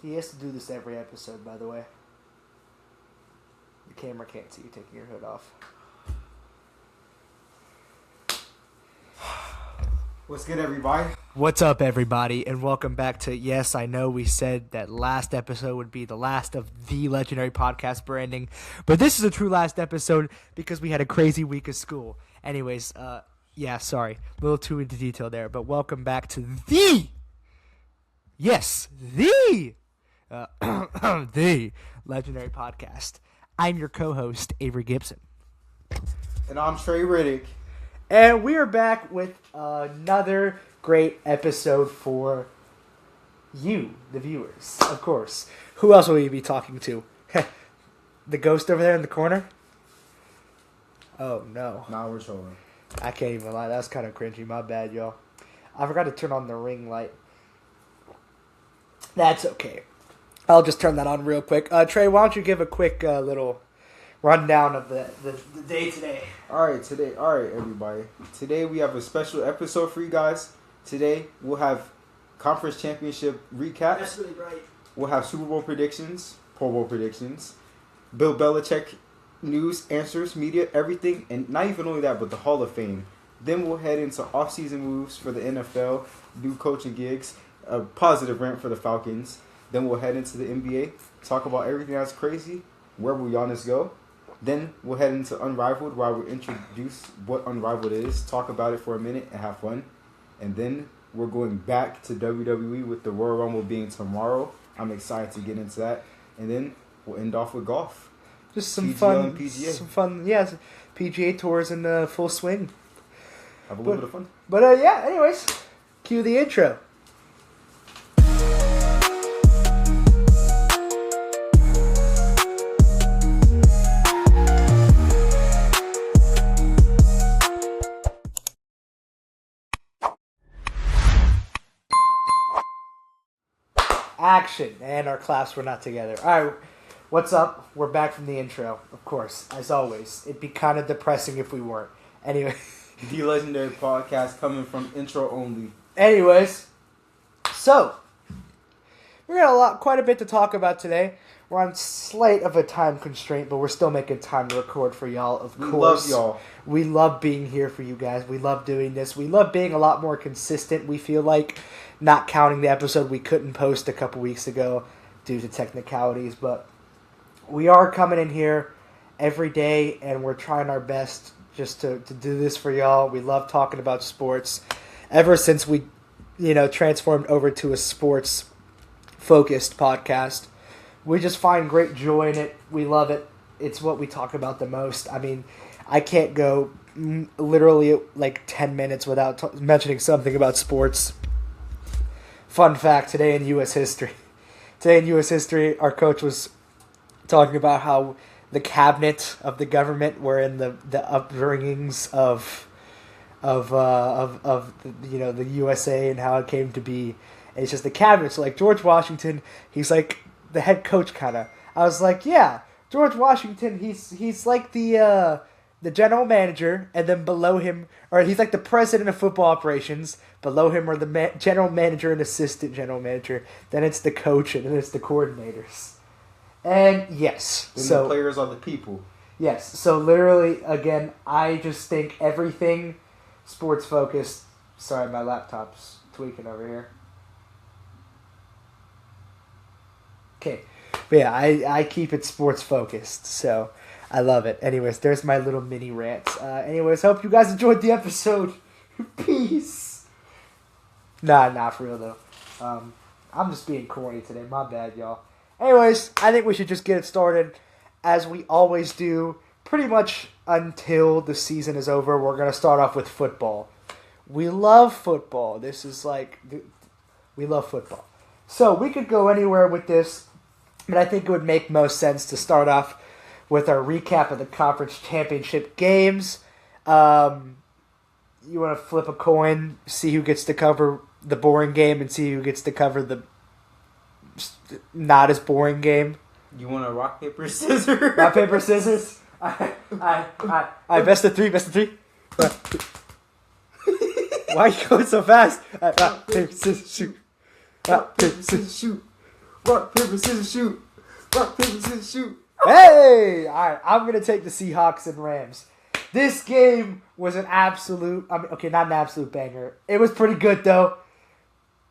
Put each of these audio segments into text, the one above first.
He has to do this every episode, by the way. The camera can't see you taking your hood off. What's good, everybody? What's up, everybody, and welcome back to, yes, I know we said that last episode would be the last of the legendary podcast branding, but this is a true last episode because we had a crazy week of school. Anyways, sorry, a little too into detail there, but welcome back to the legendary podcast. I'm your co-host, Avery Gibson. And I'm Trey Riddick. And we are back with another great episode for you, the viewers, of course. Who else will we be talking to? The ghost over there in the corner? Oh, no. Nah, we're trolling. I can't even lie. That's kind of cringy. My bad, y'all. I forgot to turn on the ring light. That's okay. I'll just turn that on real quick. Trey, why don't you give a quick little rundown of the day today? All right, everybody. Today we have a special episode for you guys. Today we'll have conference championship recaps. That's really right. We'll have Super Bowl predictions, Pro Bowl predictions, Bill Belichick news, answers, media, everything, and not even only that, but the Hall of Fame. Then we'll head into off-season moves for the NFL, new coaching gigs, a positive rant for the Falcons. Then we'll head into the NBA, talk about everything that's crazy, where will Giannis go. Then we'll head into Unrivaled, where we'll introduce what Unrivaled is, talk about it for a minute, and have fun. And then we're going back to WWE with the Royale Rumble being tomorrow. I'm excited to get into that. And then we'll end off with golf. Just some PGL fun, and PGA. PGA tours in full swing. Have a little bit of fun. But anyways, cue the intro. Action, and our claps were not together. All right, what's up? We're back from the intro, of course, as always. It'd be kind of depressing if we weren't. Anyway. The legendary podcast coming from intro only. Anyways, so we got quite a bit to talk about today. We're on slight of a time constraint, but we're still making time to record for y'all, of course. We love y'all. We love being here for you guys. We love doing this. We love being a lot more consistent, we feel like, not counting the episode we couldn't post a couple weeks ago due to technicalities. But we are coming in here every day, and we're trying our best just to do this for y'all. We love talking about sports. Ever since we, transformed over to a sports-focused podcast, we just find great joy in it. We love it. It's what we talk about the most. I mean, I can't go literally like 10 minutes without mentioning something about sports. Fun fact, today in U.S. history. Today in U.S. history, our coach was talking about how the cabinet of the government were in the upbringings of the USA and how it came to be. And it's just the cabinet. So like George Washington, he's like the head coach kind of. I was like, yeah, George Washington, he's like the general manager, and then below him, or he's like the president of football operations. Below him are the general manager and assistant general manager. Then it's the coach, and then it's the coordinators. And yes, then so the players are the people. Yes, so literally, again, I just think everything sports focused. Sorry, my laptop's tweaking over here. Okay, but yeah, I keep it sports focused, so I love it. Anyways, there's my little mini rant. Anyways, hope you guys enjoyed the episode. Peace. Nah, for real though. I'm just being corny today. My bad, y'all. Anyways, I think we should just get it started, as we always do. Pretty much until the season is over, we're gonna start off with football. We love football. This is like, we love football. So we could go anywhere with this, but I think it would make most sense to start off with our recap of the conference championship games. You want to flip a coin, see who gets to cover the boring game, and see who gets to cover the not as boring game. You want a rock, paper, scissors? Rock, paper, scissors? I best of three. Why are you going so fast? Rock, paper, scissors, shoot. Rock, paper, scissors, shoot. Rock, paper, scissors, shoot. Rock, paper, scissors, shoot. Hey! Alright, I'm going to take the Seahawks and Rams. This game was an absolute... not an absolute banger. It was pretty good, though.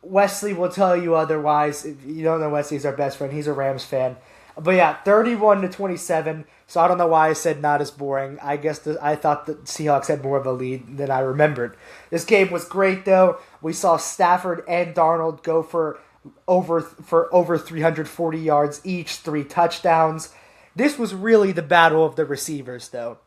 Wesley will tell you otherwise. If you don't know Wesley's our best friend. He's a Rams fan. But yeah, 31-27. So I don't know why I said not as boring. I guess I thought the Seahawks had more of a lead than I remembered. This game was great, though. We saw Stafford and Darnold go for over 340 yards each, 3 touchdowns. This was really the battle of the receivers, though.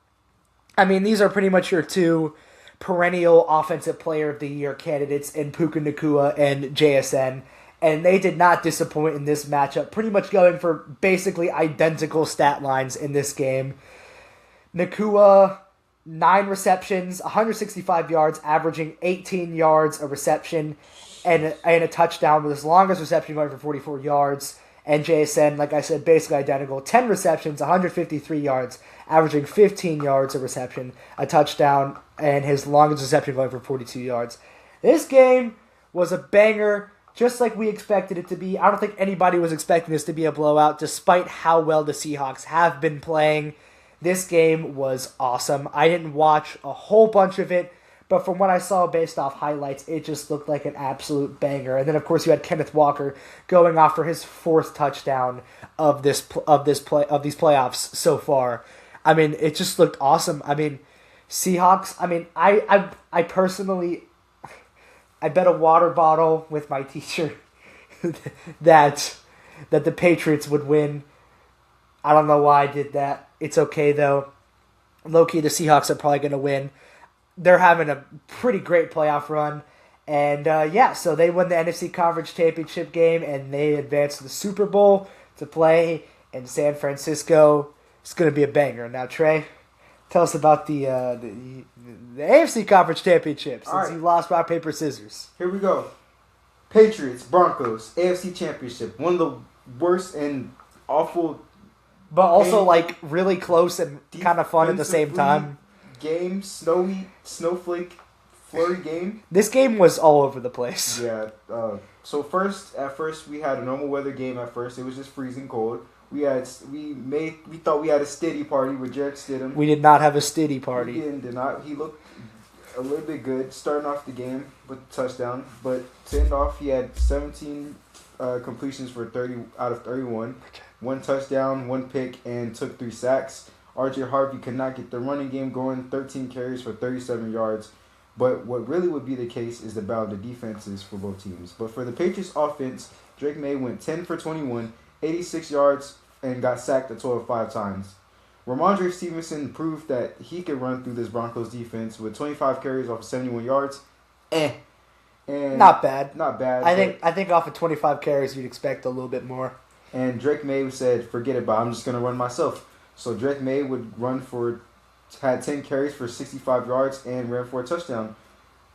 I mean, these are pretty much your 2 perennial Offensive Player of the Year candidates in Puka Nacua and JSN. And they did not disappoint in this matchup, pretty much going for basically identical stat lines in this game. Nacua, 9 receptions, 165 yards, averaging 18 yards a reception, and a touchdown with his longest reception going for 44 yards. And JSN, like I said, basically identical. 10 receptions, 153 yards, averaging 15 yards a reception, a touchdown, and his longest reception going for 42 yards. This game was a banger, just like we expected it to be. I don't think anybody was expecting this to be a blowout, despite how well the Seahawks have been playing. This game was awesome. I didn't watch a whole bunch of it, but from what I saw based off highlights, it just looked like an absolute banger. And then, of course, you had Kenneth Walker going off for his 4th touchdown of these playoffs so far. I mean, it just looked awesome. I mean, Seahawks. I mean, I personally, I bet a water bottle with my teacher that the Patriots would win. I don't know why I did that. It's okay though. Low-key, the Seahawks are probably going to win. They're having a pretty great playoff run. And, so they won the NFC Conference Championship game, and they advanced to the Super Bowl to play in San Francisco. It's going to be a banger. Now, Trey, tell us about the AFC Conference Championship, since you lost rock, paper, scissors. Here we go. Patriots, Broncos, AFC Championship. One of the worst and awful... But also, really close and kind of fun at the same time. Game, snowflake, flurry game. This game was all over the place. Yeah. So at first we had a normal weather game. At first, it was just freezing cold. We thought we had a Stiddy party with Jared Stidham. We did not have a Stiddy party. We did not. He looked a little bit good starting off the game with a touchdown, but to end off, he had 17 completions for 30 out of 31, 1 touchdown, 1 pick, and took 3 sacks. RJ Harvey could not get the running game going, 13 carries for 37 yards. But what really would be the case is the battle of the defenses for both teams. But for the Patriots offense, Drake May went 10 for 21, 86 yards, and got sacked a total of 5 times. Ramondre Stevenson proved that he could run through this Broncos defense with 25 carries off of 71 yards. And not bad. Not bad. I think off of 25 carries, you'd expect a little bit more. And Drake May said, forget it, but I'm just going to run myself. So Drake May had 10 carries for 65 yards and ran for a touchdown.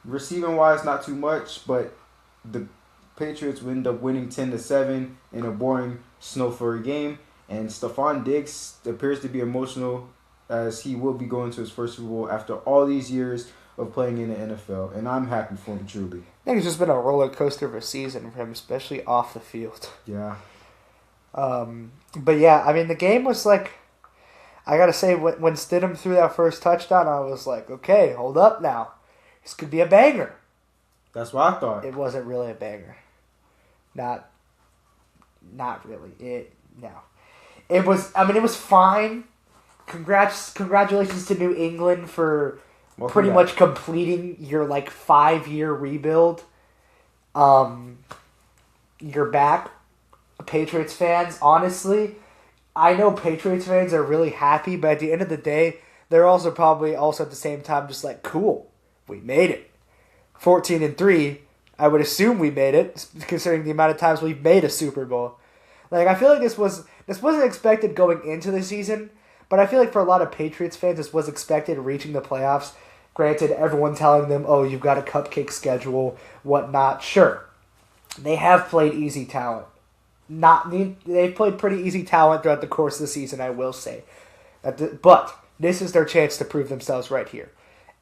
Receiving wise, not too much, but the Patriots would end up winning 10-7 in a boring snow flurry game. And Stephon Diggs appears to be emotional, as he will be going to his first Super Bowl after all these years of playing in the NFL. And I'm happy for him, truly. I think it's just been a roller coaster of a season for him, especially off the field. Yeah. But yeah, I mean, the game was like, I gotta say, when Stidham threw that first touchdown, I was like, okay, hold up now. This could be a banger. That's what I thought. It wasn't really a banger. Not really. No. It was fine. Congratulations to New England for pretty much completing your 5-year rebuild. You're back. Patriots fans, honestly, I know Patriots fans are really happy, but at the end of the day, they're also probably also at the same time just like, cool, we made it. 14-3, I would assume we made it, considering the amount of times we've made a Super Bowl. I feel like this wasn't expected going into the season, but I feel like for a lot of Patriots fans, this was expected reaching the playoffs. Granted, everyone telling them, oh, you've got a cupcake schedule, whatnot. Sure, they have played easy talent. They've played pretty easy talent throughout the course of the season, I will say. But this is their chance to prove themselves right here.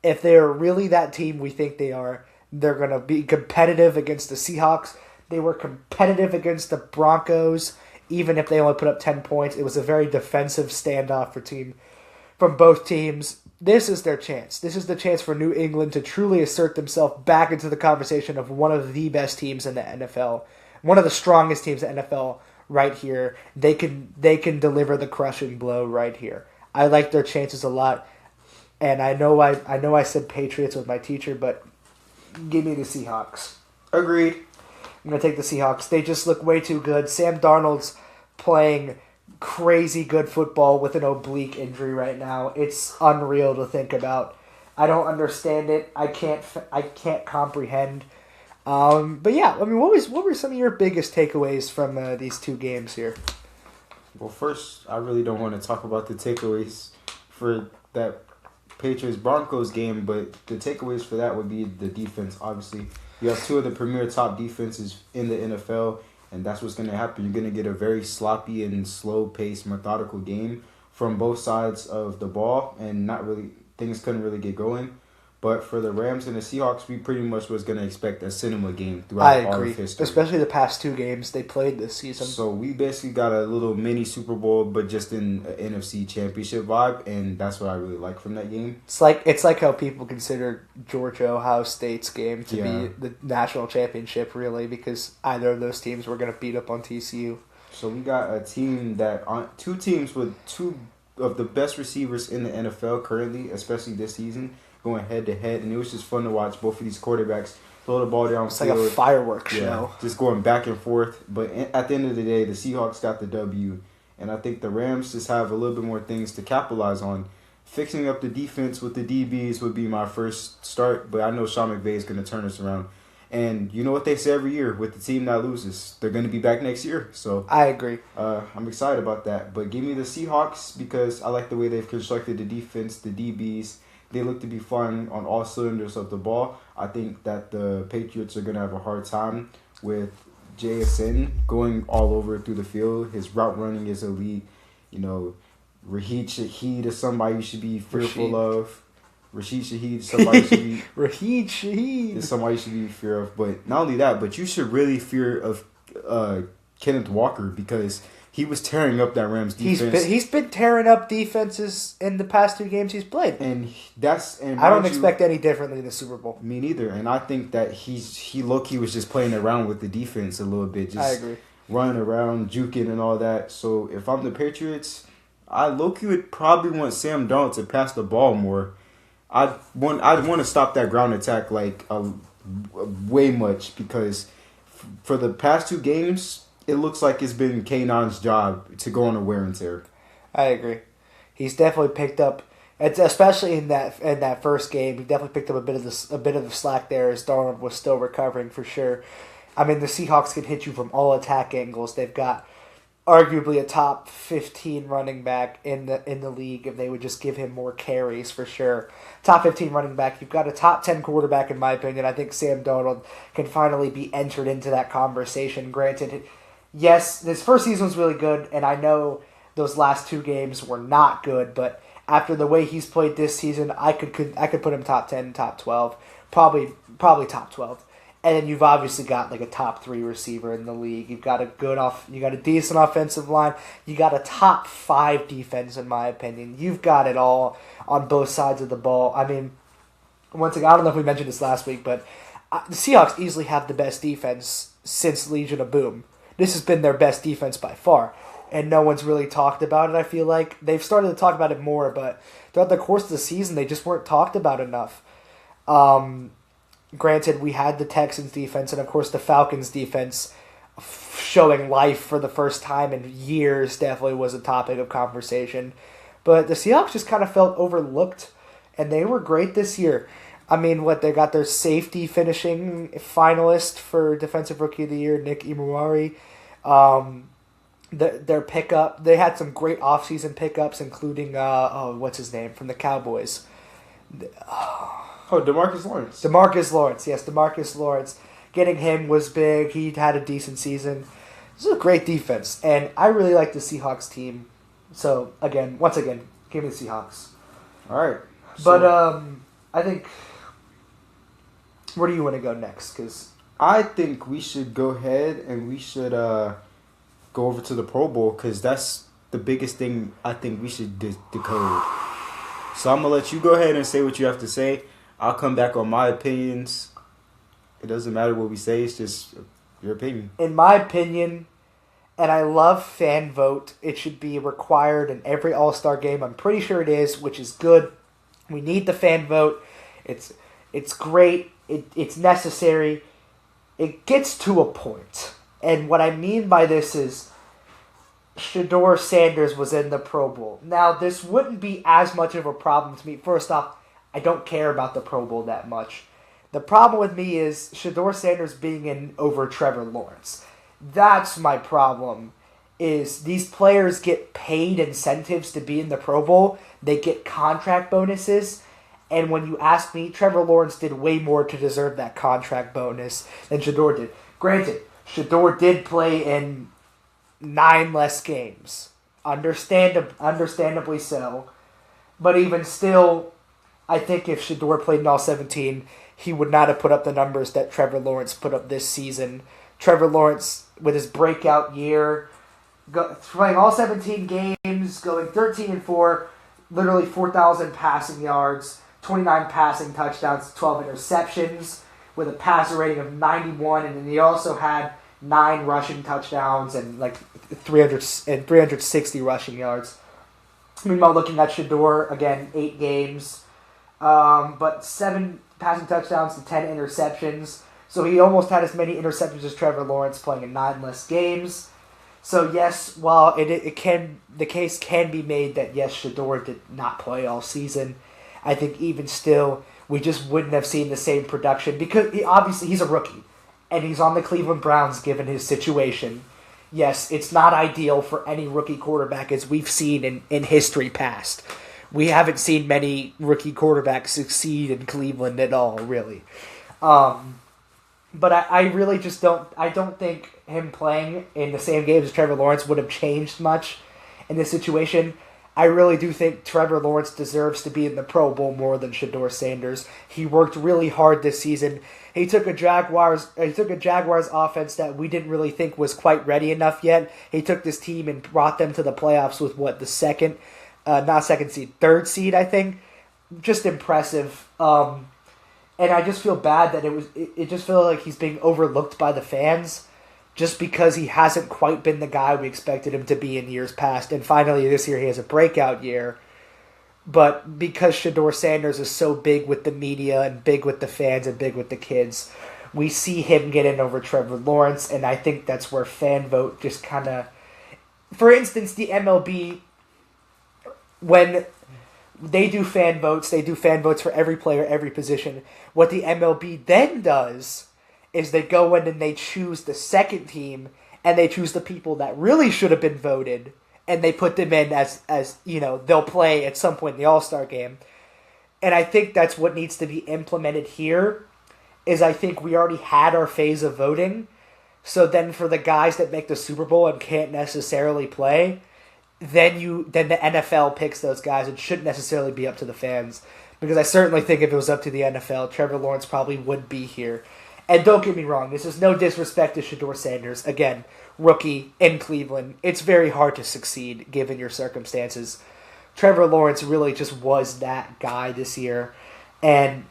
If they're really that team we think they are, they're going to be competitive against the Seahawks. They were competitive against the Broncos, even if they only put up 10 points. It was a very defensive standoff from both teams. This is their chance. This is the chance for New England to truly assert themselves back into the conversation of one of the best teams in the NFL, one of the strongest teams in the NFL right here. They can deliver the crushing blow right here. I like their chances a lot, and I know I said Patriots with my teacher, but give me the Seahawks. Agreed. I'm going to take the Seahawks. They just look way too good. Sam Darnold's playing crazy good football with an oblique injury right now. It's unreal to think about. I don't understand it. I can't comprehend. But yeah, I mean, what were some of your biggest takeaways from these two games here? Well, first, I really don't want to talk about the takeaways for that Patriots-Broncos game, but the takeaways for that would be the defense, obviously. You have two of the premier top defenses in the NFL, and that's what's going to happen. You're going to get a very sloppy and slow-paced, methodical game from both sides of the ball, and things couldn't really get going. But for the Rams and the Seahawks, we pretty much was going to expect a cinema game throughout all of history. Especially the past two games they played this season. So we basically got a little mini Super Bowl, but just in an NFC Championship vibe, and that's what I really like from that game. It's like how people consider Georgia-Ohio State's game to be the national championship, really, because either of those teams were going to beat up on TCU. So we got a team two teams with two of the best receivers in the NFL currently, especially this season, going head-to-head, and it was just fun to watch both of these quarterbacks throw the ball downfield. It's like a fireworks show. Just going back and forth. But at the end of the day, the Seahawks got the W, and I think the Rams just have a little bit more things to capitalize on. Fixing up the defense with the DBs would be my first start, but I know Sean McVay is going to turn us around. And you know what they say every year with the team that loses, they're going to be back next year. So I agree. I'm excited about that. But give me the Seahawks because I like the way they've constructed the defense, the DBs. They look to be firing on all cylinders of the ball. I think that the Patriots are going to have a hard time with JSN going all over through the field. His route running is elite. You know, Rashid Shaheed is somebody you should be fearful of. Rashid Shaheed is somebody you should be... Rashid Shaheed. Is somebody you should be fear of. But not only that, but you should really fear of Kenneth Walker because... He was tearing up that Rams defense. He's been tearing up defenses in the past two games he's played. And I don't expect any differently in the Super Bowl. Me neither. And I think that he low-key was just playing around with the defense a little bit. Just I agree. Running around, juking and all that. So if I'm the Patriots, I low-key would probably want Sam Darnold to pass the ball more. I'd want to stop that ground attack way much because for the past two games, it looks like it's been K9's job to go on a wear and tear. I agree. He's definitely picked up, especially in that first game. He definitely picked up a bit of the slack there as Darnold was still recovering for sure. I mean, the Seahawks can hit you from all attack angles. They've got arguably a top 15 running back in the league if they would just give him more carries for sure. Top 15 running back. You've got a top 10 quarterback in my opinion. I think Sam Darnold can finally be entered into that conversation. Granted, yes, this first season was really good, and I know those last two games were not good, but after the way he's played this season, I could put him top 10, top 12, probably top 12. And then you've obviously got like a top 3 receiver in the league. You've got you got a decent offensive line. You got a top 5 defense in my opinion. You've got it all on both sides of the ball. I mean, once again, I don't know if we mentioned this last week, but the Seahawks easily have the best defense since Legion of Boom. This has been their best defense by far, and no one's really talked about it. I feel like they've started to talk about it more, but throughout the course of the season, they just weren't talked about enough. Granted, we had the Texans defense and, of course, the Falcons defense showing life for the first time in years definitely was a topic of conversation. But the Seahawks just kind of felt overlooked, and they were great this year. I mean, they got their safety finishing finalist for Defensive Rookie of the Year, Nick Imawari. Their pickup, they had some great offseason pickups, including, what's his name, from the Cowboys. DeMarcus Lawrence. DeMarcus Lawrence. Getting him was big. He had a decent season. This is a great defense, and I really like the Seahawks team. So, once again, give me the Seahawks. All right. But, I think... Where do you want to go next? Because I think we should go ahead and we should go over to the Pro Bowl because that's the biggest thing I think we should decode. So I'm gonna let you go ahead and say what you have to say. I'll come back on my opinions. It doesn't matter what we say; it's just your opinion. In my opinion, and I love fan vote, it should be required in every All-Star game. I'm pretty sure it is, which is good. We need the fan vote. It's great. It's necessary. It gets to a point. And what I mean by this is Shedeur Sanders was in the Pro Bowl. Now, this wouldn't be as much of a problem to me. First off, I don't care about the Pro Bowl that much. The problem with me is Shedeur Sanders being in over Trevor Lawrence. That's my problem, is these players get paid incentives to be in the Pro Bowl. They get contract bonuses. And when you ask me, Trevor Lawrence did way more to deserve that contract bonus than Shedeur did. Granted, Shedeur did play in 9 less games. Understandably so. But even still, I think if Shedeur played in all 17, he would not have put up the numbers that Trevor Lawrence put up this season. Trevor Lawrence, with his breakout year, playing all 17 games, going 13-4, literally 4,000 passing yards, 29 passing touchdowns, 12 interceptions, with a passer rating of 91, and then he also had 9 rushing touchdowns and like 360 rushing yards. Meanwhile, looking at Shedeur, again, 8 games, but 7 passing touchdowns to 10 interceptions. So he almost had as many interceptions as Trevor Lawrence, playing in 9 less games. So yes, while the case can be made that yes, Shedeur did not play all season, I think even still we just wouldn't have seen the same production because obviously he's a rookie and he's on the Cleveland Browns given his situation. Yes, it's not ideal for any rookie quarterback as we've seen in history past. We haven't seen many rookie quarterbacks succeed in Cleveland at all, really. But I really just don't think him playing in the same games as Trevor Lawrence would have changed much in this situation. I really do think Trevor Lawrence deserves to be in the Pro Bowl more than Shedeur Sanders. He worked really hard this season. He took a Jaguars offense that we didn't really think was quite ready enough yet. He took this team and brought them to the playoffs with third seed, I think. Just impressive. And I just feel bad that it just feels like he's being overlooked by the fans just because he hasn't quite been the guy we expected him to be in years past. And finally this year he has a breakout year. But because Shedeur Sanders is so big with the media and big with the fans and big with the kids, we see him get in over Trevor Lawrence, and I think that's where fan vote just kind of... For instance, the MLB, when they do fan votes for every player, every position. What the MLB then does is they go in and they choose the second team, and they choose the people that really should have been voted, and they put them in as they'll play at some point in the All-Star game. And I think that's what needs to be implemented here, is I think we already had our phase of voting, so then for the guys that make the Super Bowl and can't necessarily play, then the NFL picks those guys. It shouldn't necessarily be up to the fans, because I certainly think if it was up to the NFL, Trevor Lawrence probably would be here. And don't get me wrong, this is no disrespect to Shedeur Sanders. Again, rookie in Cleveland. It's very hard to succeed given your circumstances. Trevor Lawrence really just was that guy this year. And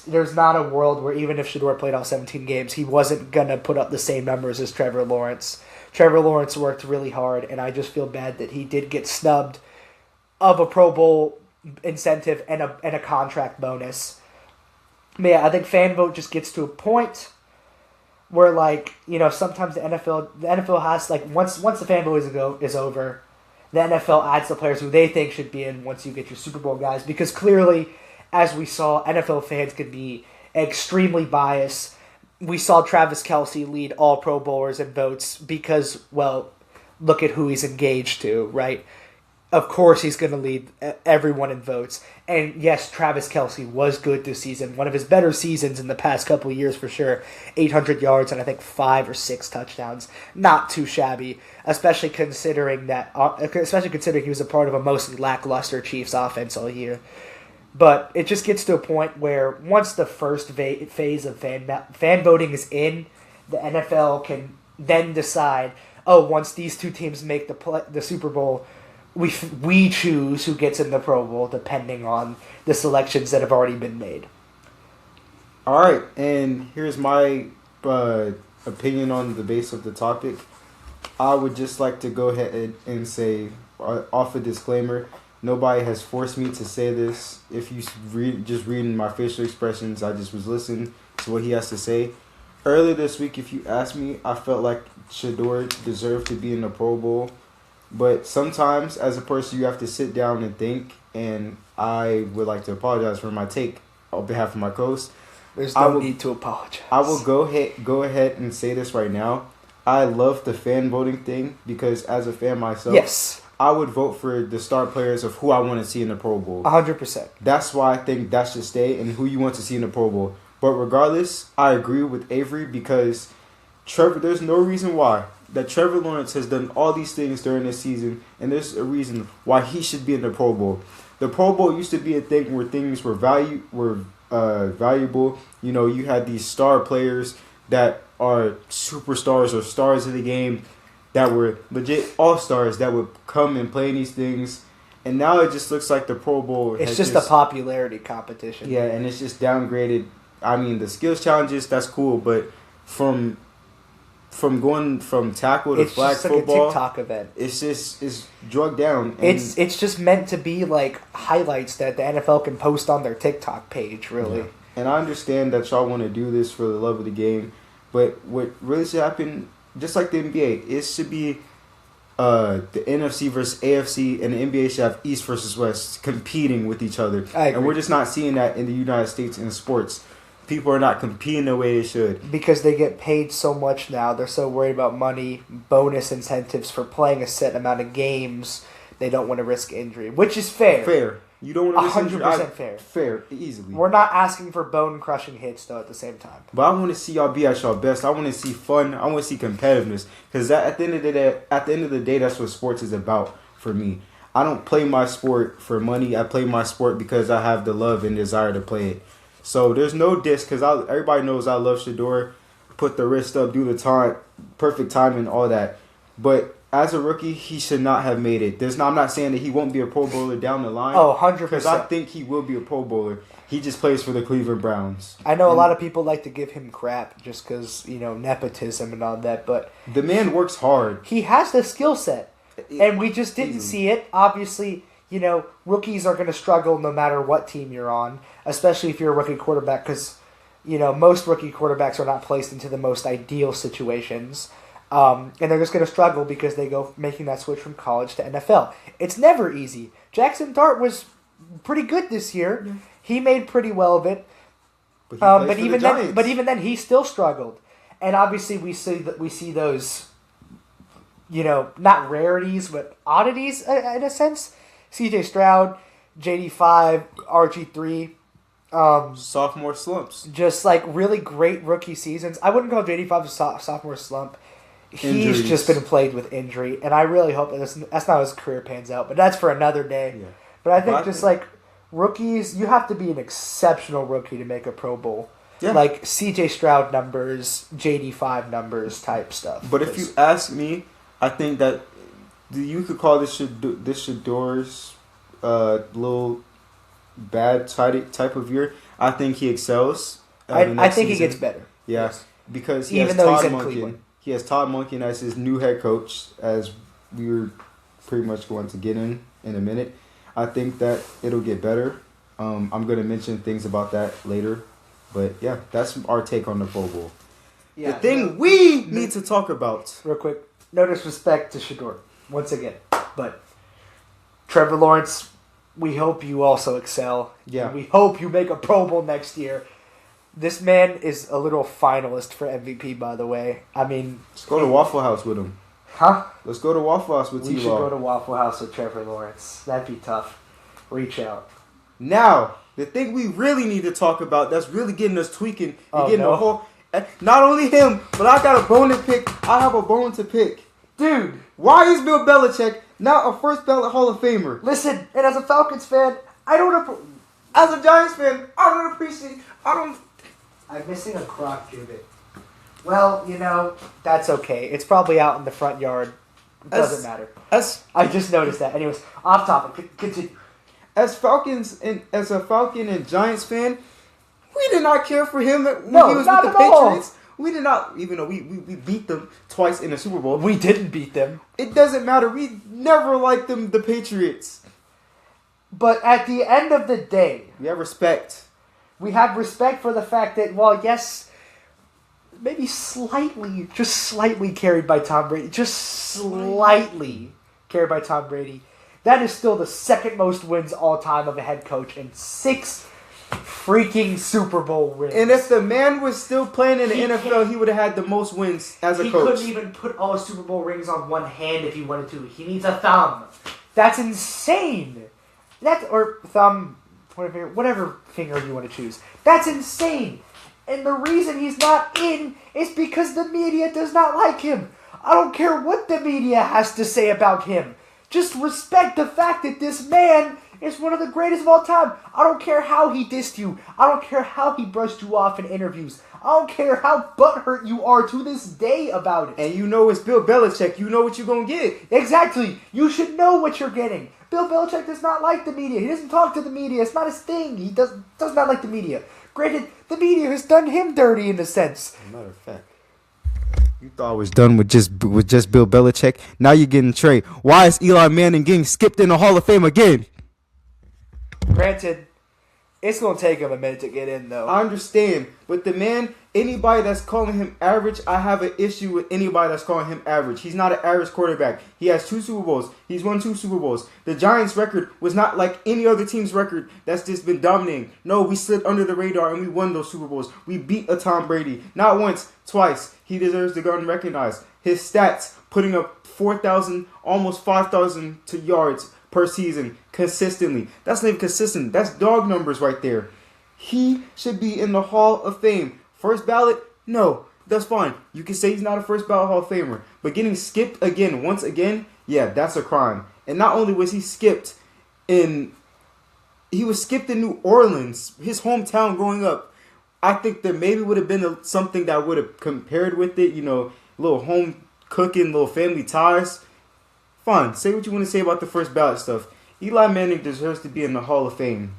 there's not a world where even if Shedeur played all 17 games, he wasn't going to put up the same numbers as Trevor Lawrence. Trevor Lawrence worked really hard, and I just feel bad that he did get snubbed of a Pro Bowl incentive and a contract bonus. But yeah, I think fan vote just gets to a point where, sometimes the NFL has, once the fan vote is over, the NFL adds the players who they think should be in once you get your Super Bowl guys, because clearly, as we saw, NFL fans could be extremely biased. We saw Travis Kelce lead all Pro Bowlers in votes because, well, look at who he's engaged to, right? Of course he's going to lead everyone in votes. And yes, Travis Kelce was good this season. One of his better seasons in the past couple of years for sure. 800 yards and I think 5 or 6 touchdowns. Not too shabby, especially considering he was a part of a mostly lackluster Chiefs offense all year. But it just gets to a point where once the first phase of fan voting is in, the NFL can then decide, oh, once these two teams make the Super Bowl, we choose who gets in the Pro Bowl depending on the selections that have already been made. All right, and here's my opinion on the base of the topic. I would just like to go ahead and say, off a disclaimer, nobody has forced me to say this. If you reading my facial expressions, I just was listening to what he has to say. Earlier this week, if you asked me, I felt like Shador deserved to be in the Pro Bowl. But sometimes, as a person, you have to sit down and think, and I would like to apologize for my take on behalf of my co-host. There's no need to apologize. I will go ahead and say this right now. I love the fan voting thing because as a fan myself, yes, I would vote for the star players of who I want to see in the Pro Bowl. 100%. That's why I think that should stay and who you want to see in the Pro Bowl. But regardless, I agree with Avery because there's no reason why that Trevor Lawrence has done all these things during this season, and there's a reason why he should be in the Pro Bowl. The Pro Bowl used to be a thing where things were valuable. You know, you had these star players that are superstars or stars of the game that were legit all-stars that would come and play in these things. And now it just looks like the Pro Bowl it's just a popularity competition. Yeah, and it's just downgraded. I mean, the skills challenges, that's cool, but from going from tackle to flag football, it's like a TikTok event. It's drugged down. And it's just meant to be like highlights that the NFL can post on their TikTok page, really. Yeah. And I understand that y'all want to do this for the love of the game, but what really should happen, just like the NBA, it should be the NFC versus AFC, and the NBA should have East versus West competing with each other. And we're just not seeing that in the United States in sports. People are not competing the way they should. Because they get paid so much now. They're so worried about money, bonus incentives for playing a set amount of games. They don't want to risk injury, which is fair. Fair. You don't want to risk injury. 100% fair. Fair, easily. We're not asking for bone-crushing hits, though, at the same time. But I want to see y'all be at y'all best. I want to see fun. I want to see competitiveness. Because at the end of the day, that's what sports is about for me. I don't play my sport for money. I play my sport because I have the love and desire to play it. So there's no diss because everybody knows I love Shador. Put the wrist up, do the time, perfect timing, all that. But as a rookie, he should not have made it. I'm not saying that he won't be a Pro Bowler down the line. Oh, 100%. Because I think he will be a Pro Bowler. He just plays for the Cleveland Browns. I know a lot of people like to give him crap just because, nepotism and all that, but the man works hard. He has the skill set, and we just didn't see it. Obviously, rookies are going to struggle no matter what team you're on, especially if you're a rookie quarterback because, most rookie quarterbacks are not placed into the most ideal situations. And they're just going to struggle because they go making that switch from college to NFL. It's never easy. Jackson Dart was pretty good this year. Yeah. He made pretty well of it. But even then, he still struggled. And obviously, we see those, not rarities but oddities in a sense. C.J. Stroud, JD5, RG3. Sophomore slumps. Just like really great rookie seasons. I wouldn't call JD5 a sophomore slump. Injuries. He's just been plagued with injury, and I really hope that's not how his career pans out. But that's for another day. Yeah. But I think like rookies, you have to be an exceptional rookie to make a Pro Bowl. Yeah. Like C.J. Stroud numbers, JD5 numbers type stuff. But if you ask me, I think that you could call this Shador's little bad type of year. I think he excels. I think he gets better. Yeah, yes. Because he has Todd Monken. He has Todd Monken as his new head coach, as we were pretty much going to get in a minute. I think that it'll get better. I'm going to mention things about that later. But, yeah, that's our take on the Pro Bowl. Yeah, the thing we need to talk about. Real quick, no disrespect to Shador, once again. But Trevor Lawrence, we hope you also excel. Yeah. We hope you make a Pro Bowl next year. This man is a little finalist for MVP, by the way. I mean... Let's go to Waffle House with him. Huh? Let's go to Waffle House with T-Law. We should go to Waffle House with Trevor Lawrence. That'd be tough. Reach out. Now, the thing we really need to talk about that's really getting us tweaking and getting the whole... Not only him, but I got a bone to pick. I have a bone to pick. Dude, why is Bill Belichick not a first ballot Hall of Famer? Listen, and as a Falcons fan, I don't... As a Giants fan, I don't appreciate. I'm missing a crotch gibbet. Well, that's okay. It's probably out in the front yard. It doesn't matter. I just noticed that. Anyways, off topic. Continue. As a Falcon and Giants fan, we did not care for him when he was not with the at all. Patriots. We did not, even though we beat them twice in the Super Bowl. We didn't beat them. It doesn't matter. We never liked them, the Patriots. But at the end of the day, We have respect. we have respect for the fact that, while yes, maybe just slightly carried by Tom Brady, just slightly carried by Tom Brady, that is still the second most wins all time of a head coach and 6 freaking Super Bowl wins. And if the man was still playing in the NFL, he would have had the most wins as a coach. He couldn't even put all his Super Bowl rings on one hand if he wanted to. He needs a thumb. That's insane. Or thumb, whatever finger you want to choose. That's insane. And the reason he's not in is because the media does not like him. I don't care what the media has to say about him. Just respect the fact that this man is one of the greatest of all time. I don't care how he dissed you. I don't care how he brushed you off in interviews. I don't care how butthurt you are to this day about it. And you know it's Bill Belichick. You know what you're going to get. Exactly. You should know what you're getting. Bill Belichick does not like the media. He doesn't talk to the media. It's not his thing. He does not like the media. Granted, the media has done him dirty in a sense. As a matter of fact, you thought I was done with just Bill Belichick. Now you're getting Trey. Why is Eli Manning getting skipped in the Hall of Fame again? Granted, it's going to take him a minute to get in, though. I understand, but the man, anybody that's calling him average, I have an issue with anybody that's calling him average. He's not an average quarterback. He has 2 Super Bowls. He's won 2 Super Bowls. The Giants' record was not like any other team's record that's just been dominating. No, we slid under the radar and we won those Super Bowls. We beat a Tom Brady. Not once, twice. He deserves to go unrecognized. His stats, putting up 4,000, almost 5,000 to yards per season consistently. That's not even consistent. That's dog numbers right there. He should be in the Hall of Fame. First ballot? No. That's fine. You can say he's not a first ballot Hall of Famer. But getting skipped once again, yeah, that's a crime. And not only was he skipped he was skipped in New Orleans, his hometown growing up. I think there maybe would have been something that would have compared with it, little home cooking, little family ties. Fine, say what you want to say about the first ballot stuff. Eli Manning deserves to be in the Hall of Fame.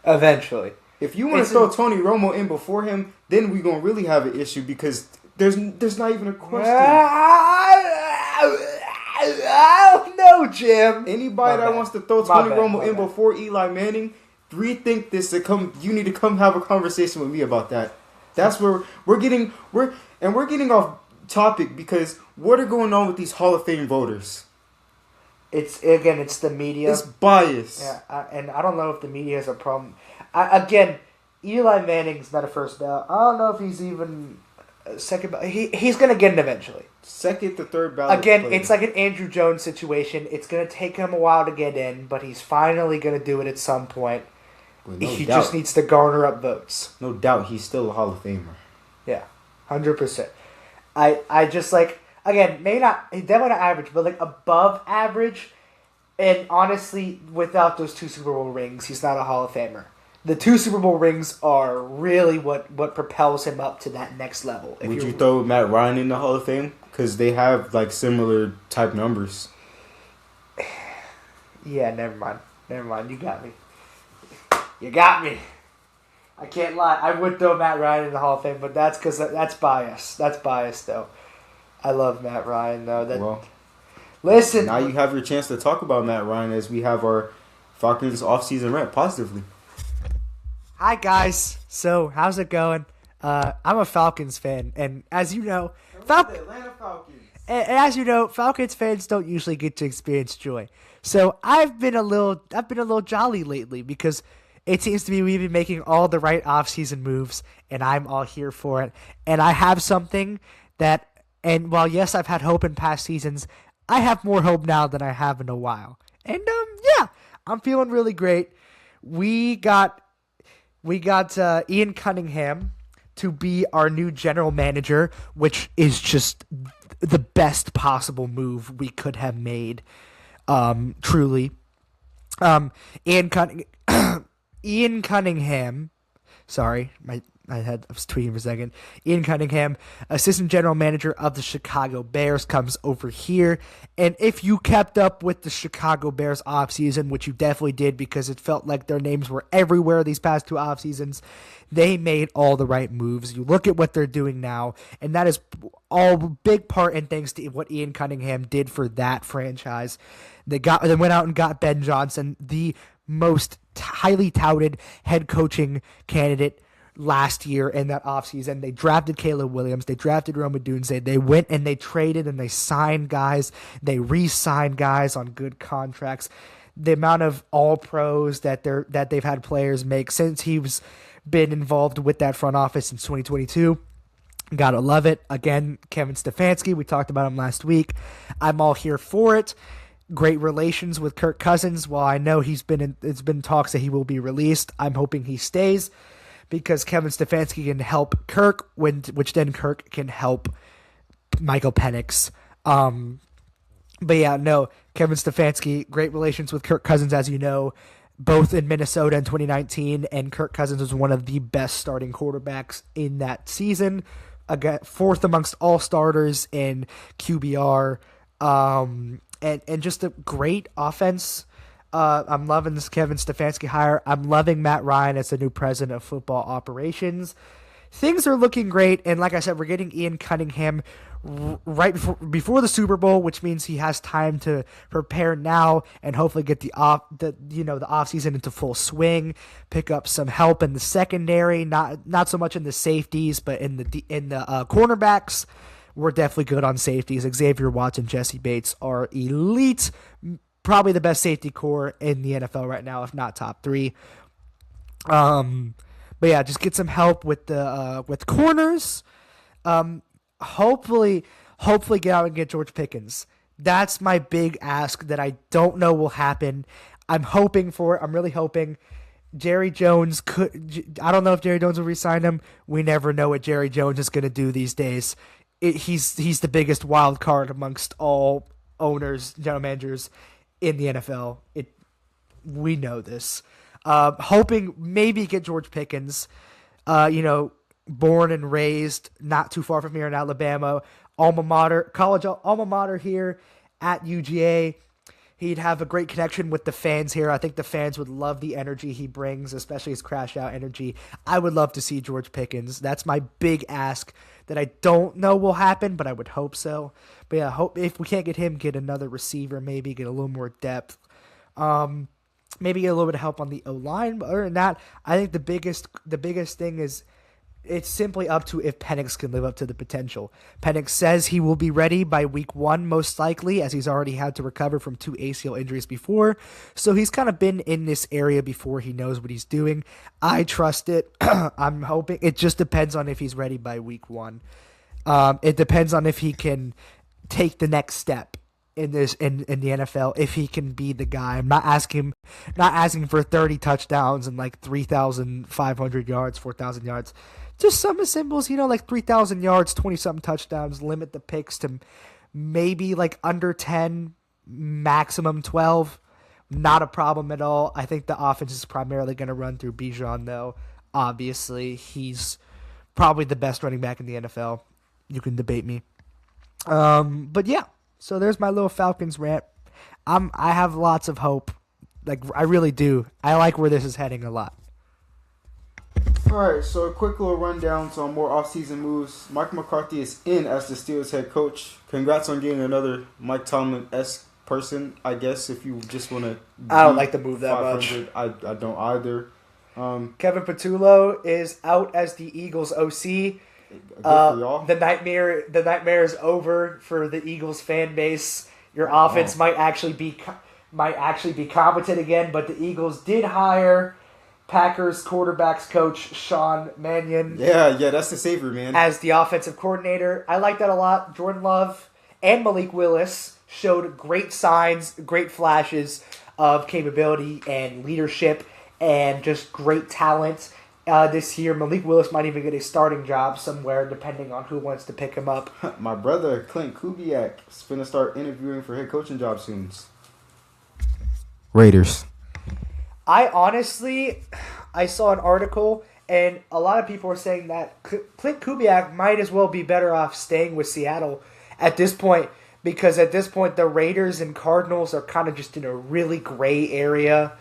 Eventually. If you want to throw Tony Romo in before him, then we're going to really have an issue because there's not even a question. I don't know, Jim. Anybody that wants to throw Tony Romo in before Eli Manning, rethink this. You need to come have a conversation with me about that. That's where we're getting off topic because what are going on with these Hall of Fame voters? It's the media. It's bias. Yeah, and I don't know if the media has a problem. Eli Manning's not a first ballot. I don't know if he's even a second ballot. He's going to get it eventually. Second to third ballot. Again, it's like an Andrew Jones situation. It's going to take him a while to get in, but he's finally going to do it at some point. Well, he just needs to garner up votes. No doubt, he's still a Hall of Famer. Yeah, 100%. I just again, maybe not, definitely not average, but above average. And honestly, without those 2 Super Bowl rings, he's not a Hall of Famer. The 2 Super Bowl rings are really what propels him up to that next level. Would you throw Matt Ryan in the Hall of Fame? Because they have similar type numbers. Yeah, never mind. You got me. I can't lie. I would throw Matt Ryan in the Hall of Fame, but that's because that's bias. That's bias, though. I love Matt Ryan, though. Listen. Now you have your chance to talk about Matt Ryan as we have our Falcons offseason rant positively. Hi, guys. So, how's it going? I'm a Falcons fan, and as you know, Atlanta Falcons. And as you know, Falcons fans don't usually get to experience joy. So I've been a little jolly lately because it seems to be we've been making all the right offseason moves, and I'm all here for it. And I have something that, and while yes, I've had hope in past seasons, I have more hope now than I have in a while. And yeah, I'm feeling really great. We got Ian Cunningham to be our new general manager, which is just the best possible move we could have made. Truly. Ian Ian Cunningham. Sorry, I was tweeting for a second. Ian Cunningham, assistant general manager of the Chicago Bears, comes over here. And if you kept up with the Chicago Bears offseason, which you definitely did because it felt like their names were everywhere these past 2 off seasons, they made all the right moves. You look at what they're doing now, and that is all big part and thanks to what Ian Cunningham did for that franchise. They went out and got Ben Johnson, the most highly touted head coaching candidate last year in that offseason. They drafted Caleb Williams. They drafted Rome Odunze. They went and they traded and they signed guys. They re-signed guys on good contracts. The amount of all-pros that they've had players make since he's been involved with that front office since 2022. Gotta love it. Again, Kevin Stefanski, we talked about him last week. I'm all here for it. Great relations with Kirk Cousins. While I know it's been talks that he will be released, I'm hoping he stays because Kevin Stefanski can help Kirk, which then Kirk can help Michael Penix. But yeah, no, Kevin Stefanski, great relations with Kirk Cousins, as you know, both in Minnesota in 2019, and Kirk Cousins was one of the best starting quarterbacks in that season. Again, 4th amongst all starters in QBR, and just a great offense. I'm loving this Kevin Stefanski hire. I'm loving Matt Ryan as the new president of football operations. Things are looking great, and like I said, we're getting Ian Cunningham right before the Super Bowl, which means he has time to prepare now and hopefully get the off season into full swing. Pick up some help in the secondary, not so much in the safeties, but in the cornerbacks. We're definitely good on safeties. Xavier Watson, Jesse Bates are elite. Probably the best safety core in the NFL right now, if not top 3. But yeah, just get some help with corners. Hopefully get out and get George Pickens. That's my big ask that I don't know will happen. I'm hoping for it. I'm really hoping. Jerry Jones I don't know if Jerry Jones will re-sign him. We never know what Jerry Jones is going to do these days. He's the biggest wild card amongst all owners, general managers in the NFL. We know this. Hoping maybe get George Pickens, born and raised not too far from here in Alabama, college alma mater here at UGA. He'd have a great connection with the fans here. I think the fans would love the energy he brings, especially his crash out energy. I would love to see George Pickens. That's my big ask that I don't know will happen, but I would hope so. But yeah, hope if we can't get him, get another receiver, maybe get a little more depth. Maybe get a little bit of help on the O-line. But other than that, I think the biggest thing is it's simply up to if Penix can live up to the potential. Penix says he will be ready by week 1, most likely, as he's already had to recover from 2 ACL injuries before. So he's kind of been in this area before. He knows what he's doing. I trust it. I'm hoping. It just depends on if he's ready by week 1. It depends on if he can take the next step in the NFL, if he can be the guy. I'm not asking for 30 touchdowns and like 3,500 yards, 4,000 yards. Just some symbols, like 3,000 yards, 20-something touchdowns, limit the picks to maybe like under 10, maximum 12. Not a problem at all. I think the offense is primarily going to run through Bijan, though. Obviously, he's probably the best running back in the NFL. You can debate me. But yeah, so there's my little Falcons rant. I have lots of hope. Like, I really do. I like where this is heading a lot. Alright, so a quick little rundown on more offseason moves. Mike McCarthy is in as the Steelers head coach. Congrats on getting another Mike Tomlin-esque person, I guess, if you just want to... I don't like the move that much. I don't either. Kevin Patullo is out as the Eagles OC. The nightmare is over for the Eagles fan base. Your offense might actually be competent again, but the Eagles did hire Packers quarterbacks coach Sean Mannion. Yeah, that's the savior, man. As the offensive coordinator. I like that a lot. Jordan Love and Malik Willis showed great signs, great flashes of capability and leadership and just great talent this year. Malik Willis might even get a starting job somewhere, depending on who wants to pick him up. My brother, Clint Kubiak, is going to start interviewing for head coaching jobs soon. Raiders. I honestly, I saw an article, and a lot of people are saying that Clint Kubiak might as well be better off staying with Seattle at this point, because at this point the Raiders and Cardinals are kind of just in a really gray area.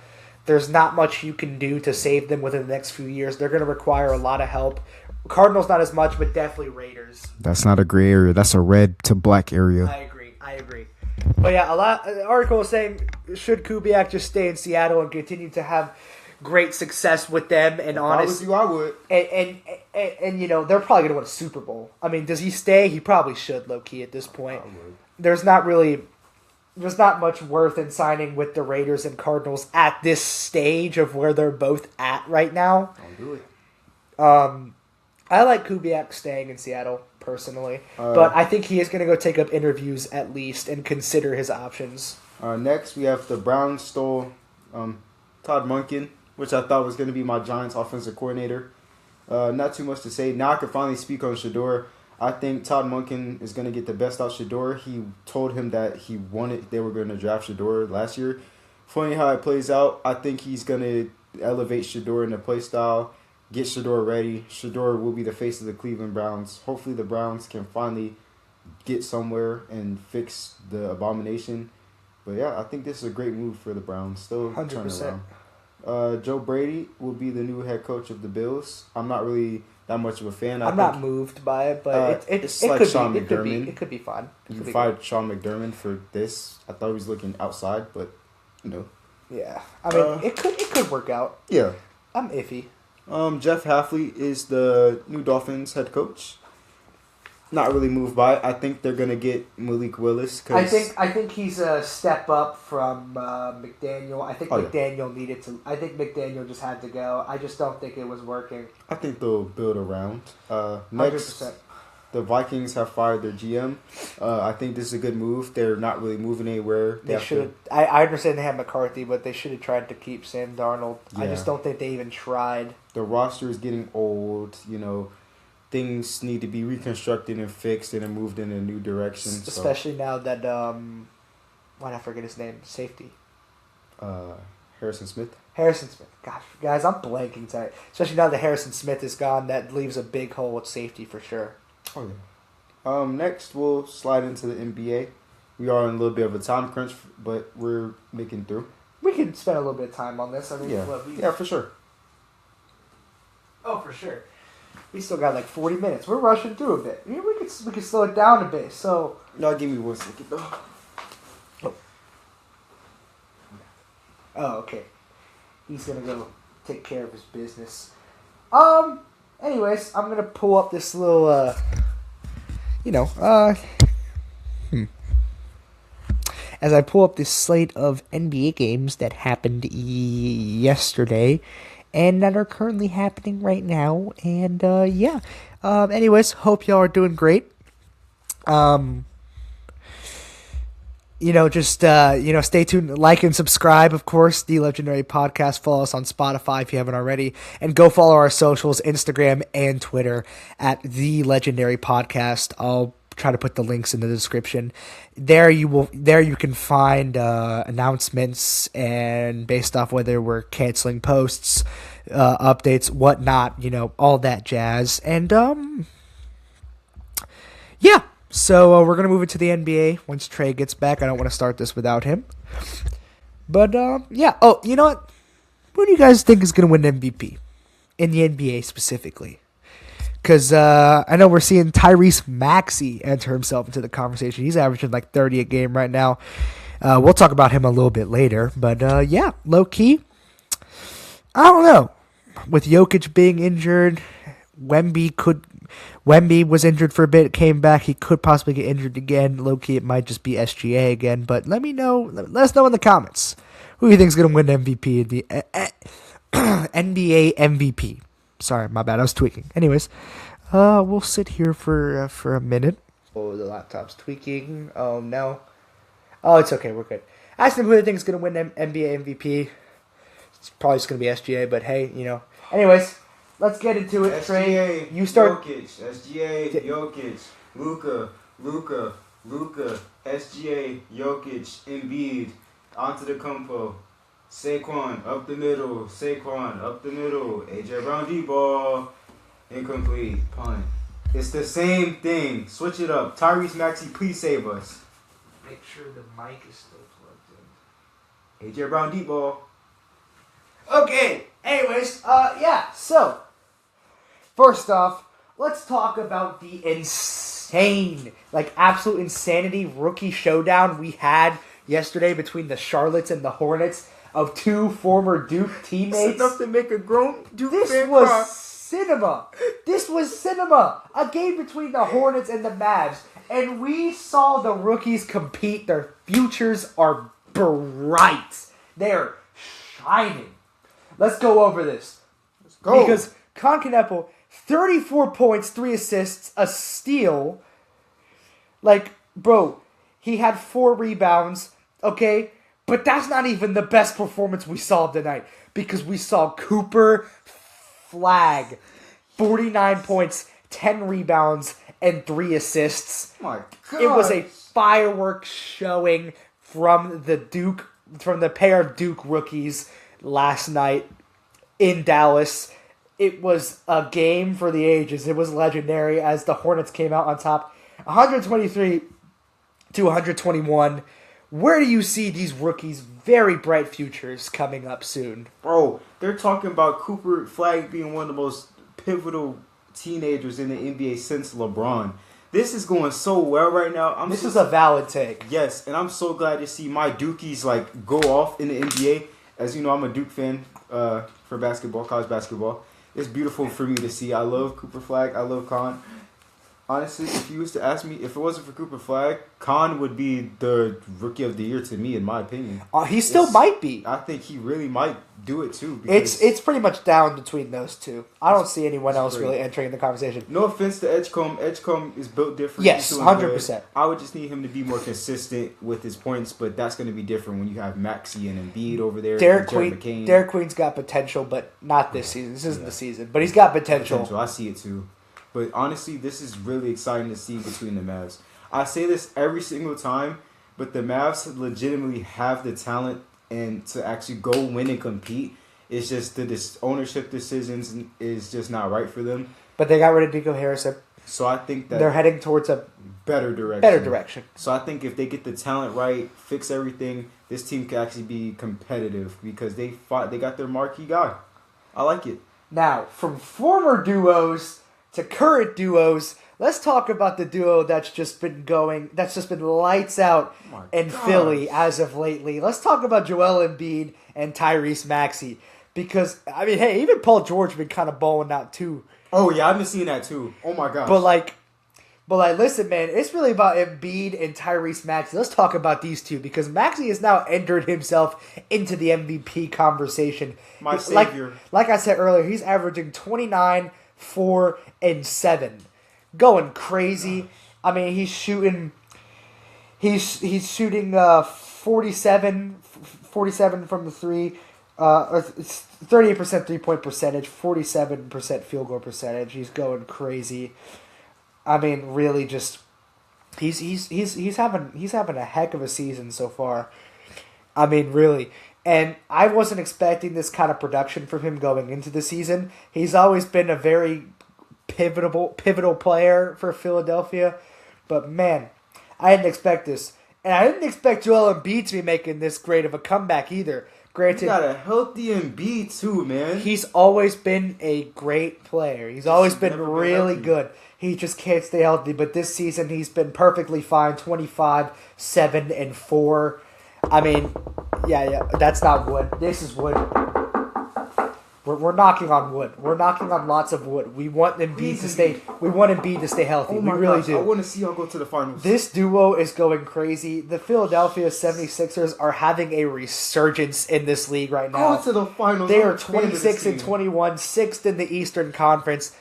There's not much you can do to save them within the next few years. They're going to require a lot of help. Cardinals not as much, but definitely Raiders. That's not a gray area. That's a red to black area. I agree. But yeah, the article is saying, should Kubiak just stay in Seattle and continue to have great success with them? And If I was you, I would. And you know, they're probably going to win a Super Bowl. I mean, does he stay? He probably should, low-key, at this point. I would. There's not much worth in signing with the Raiders and Cardinals at this stage of where they're both at right now. Don't do it. I like Kubiak staying in Seattle, personally. But I think he is going to go take up interviews at least and consider his options. Next, we have the Browns stole Todd Monken, which I thought was going to be my Giants offensive coordinator. Not too much to say. Now I can finally speak on Shador. I think Todd Monken is going to get the best out of Shador. He told him that they were going to draft Shador last year. Funny how it plays out. I think he's going to elevate Shador in the play style, get Shador ready. Shador will be the face of the Cleveland Browns. Hopefully the Browns can finally get somewhere and fix the abomination. But yeah, I think this is a great move for the Browns. Still 100%. turning around. Joe Brady will be the new head coach of the Bills. I'm not really that much of a fan. I'm not moved by it, but it's it like could Sean be. McDermott. It could be fun. You fired Sean McDermott for this. I thought he was looking outside, but Yeah, I mean, it could work out. Yeah. I'm iffy. Jeff Hafley is the new Dolphins head coach. Not really moved by it. I think they're gonna get Malik Willis. I think he's a step up from McDaniel. I think McDaniel needed to. I think McDaniel just had to go. I just don't think it was working. I think they'll build around. Next, 100%. The Vikings have fired their GM. I think this is a good move. They're not really moving anywhere. They should. I understand they have McCarthy, but they should have tried to keep Sam Darnold. Yeah. I just don't think they even tried. The roster is getting old. Things need to be reconstructed and fixed and moved in a new direction. Especially now that why did I forget his name? Safety. Harrison Smith. Harrison Smith. Gosh, guys, I'm blanking tonight. Especially now that Harrison Smith is gone, that leaves a big hole at safety for sure. Oh yeah. Next, we'll slide into the NBA. We are in a little bit of a time crunch, but we're making through. We can spend a little bit of time on this. I mean, yeah, for sure. Oh, for sure. We still got like 40 minutes. We're rushing through a bit. I mean, we could slow it down a bit. So. No, give me 1 second though. Oh, okay. He's gonna go take care of his business. Anyways, I'm gonna pull up this little, As I pull up this slate of NBA games that happened yesterday, and that are currently happening right now, and anyways, hope y'all are doing great. Stay tuned, like and subscribe, of course, The Legendary Podcast. Follow us on Spotify if you haven't already, and go follow our socials, Instagram and Twitter at The Legendary Podcast. I'll try to put the links in the description. There you can find announcements, and based off whether we're canceling posts, updates, whatnot, all that jazz. And yeah. So we're going to move into the NBA once Trey gets back. I don't want to start this without him. But, yeah. Oh, you know what? Who do you guys think is going to win MVP? In the NBA specifically. Because I know we're seeing Tyrese Maxey enter himself into the conversation. He's averaging like 30 a game right now. We'll talk about him a little bit later. But, yeah, low-key, I don't know. With Jokic being injured, Wemby was injured for a bit, came back. He could possibly get injured again. Low-key, it might just be SGA again. But let us know in the comments. Who do you think is going to win MVP in the NBA MVP? Sorry, my bad. I was tweaking. Anyways, we'll sit here for a minute. Oh, the laptop's tweaking. Oh, no. Oh, it's okay. We're good. Ask them who they think is going to win NBA MVP. It's probably just going to be SGA, but hey, Anyways. Let's get into it, Trey. You start. Jokic, SGA, Jokic, Luka, SGA, Jokic, Embiid, Antetokounmpo, Saquon up the middle. Saquon up the middle. AJ Brown deep ball. Incomplete. Punt. It's the same thing. Switch it up. Tyrese Maxey, please save us. Make sure the mic is still plugged in. AJ Brown deep ball. Okay. Anyways, yeah. So, first off, let's talk about the insane, like absolute insanity rookie showdown we had yesterday between the Charlottes and the Hornets of two former Duke teammates. It's enough to make a grown Duke This fan was cry. cinema. This was cinema. A game between the Hornets and the Mavs. And we saw the rookies compete. Their futures are bright. They're shining. Let's go over this. Let's go. Because Con Kneppel, 34 points, 3 assists, a steal. Like, bro, he had 4 rebounds, okay? But that's not even the best performance we saw tonight. Because we saw Cooper Flag, 49 points, 10 rebounds, and 3 assists. My God. It was a fireworks showing from the pair of Duke rookies last night in Dallas. It was a game for the ages. It was legendary as the Hornets came out on top, 123 to 121. Where do you see these rookies' very bright futures coming up soon? Bro, they're talking about Cooper Flag being one of the most pivotal teenagers in the NBA since LeBron. This is going so well right now. This is a valid take. Yes, and I'm so glad to see my Dukies like go off in the NBA. As you know, I'm a Duke fan for basketball, college basketball. It's beautiful for me to see. I love Cooper Flag. I love Con. Honestly, if you was to ask me, if it wasn't for Cooper Flag, Con would be the rookie of the year to me, in my opinion. He still might be. I think he really might do it too. Because It's pretty much down between those two. I don't see anyone else great. really entering the conversation. No offense to Edgecombe. Edgecombe is built different. Yes, He's doing 100%. good. I would just need him to be more consistent with his points, but that's going to be different when you have Maxey and Embiid over there. Derek and Jared McCain. Queen's got potential, but not this season. This isn't the season, but he's got potential. I see it too. But honestly, this is really exciting to see between the Mavs. I say this every single time, but the Mavs legitimately have the talent and to actually go win and compete. It's just the ownership decisions is just not right for them. But they got rid of Nico Harrison. So I think that They're heading towards a better direction. So I think if they get the talent right, fix everything, this team can actually be competitive because they got their marquee guy. I like it. Now, from former duos to current duos, let's talk about the duo that's just been lights out in Philly as of lately. Let's talk about Joel Embiid and Tyrese Maxey. Because, I mean, hey, even Paul George been kind of balling out too. Oh, yeah, I've been seeing that too. Oh, my gosh. But listen, man, it's really about Embiid and Tyrese Maxey. Let's talk about these two because Maxey has now entered himself into the MVP conversation. My savior. Like I said earlier, he's averaging 29, 4, and 7. Going crazy. I mean, he's shooting 47 from the 3. It's 38% 3-point percentage, 47% field goal percentage. He's going crazy. I mean, really, just he's having a heck of a season so far. I mean, really, and I wasn't expecting this kind of production from him going into the season. He's always been a very pivotal player for Philadelphia, but man, I didn't expect this, and I didn't expect Joel Embiid to be making this great of a comeback either. Granted, he got a healthy Embiid too, man. He's always been a great player. He's always been really good. He just can't stay healthy. But this season, he's been perfectly fine. 25, 7, and 4. I mean, yeah, that's not wood. This is wood. We're knocking on wood. We're knocking on lots of wood. We want Embiid to stay. We want Embiid to stay healthy. Oh we really gosh, do. I want to see y'all go to the finals. This duo is going crazy. The Philadelphia 76ers are having a resurgence in this league right now. Go to the finals. They are 26 and 21, 6th in the Eastern Conference.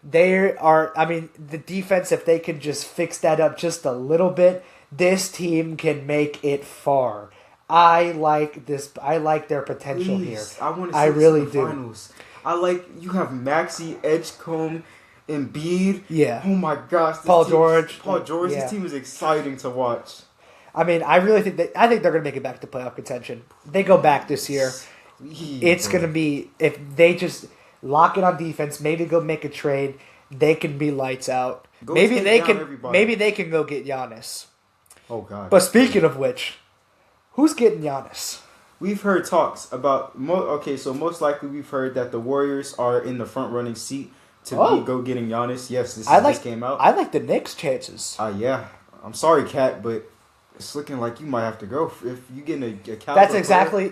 They are. I mean, the defense. If they can just fix that up just a little bit, this team can make it far. I like this. I like their potential here. I want to see really the do. finals. I like you have Maxey, Edgecombe, Embiid. Yeah. Oh my gosh. Paul George. Yeah. This team is exciting to watch. I mean, I really think I think they're going to make it back to playoff contention. They go back this year. It's going to be, if they just lock it on defense, maybe go make a trade, they can be lights out. Maybe they can go get Giannis. Oh God. But speaking of which, who's getting Giannis? We've heard talks about so most likely we've heard that the Warriors are in the front running seat to go getting Giannis. Yes, this came out. I like the Knicks' chances. Yeah. I'm sorry, Kat, but it's looking like you might have to go if you getting a caliber That's exactly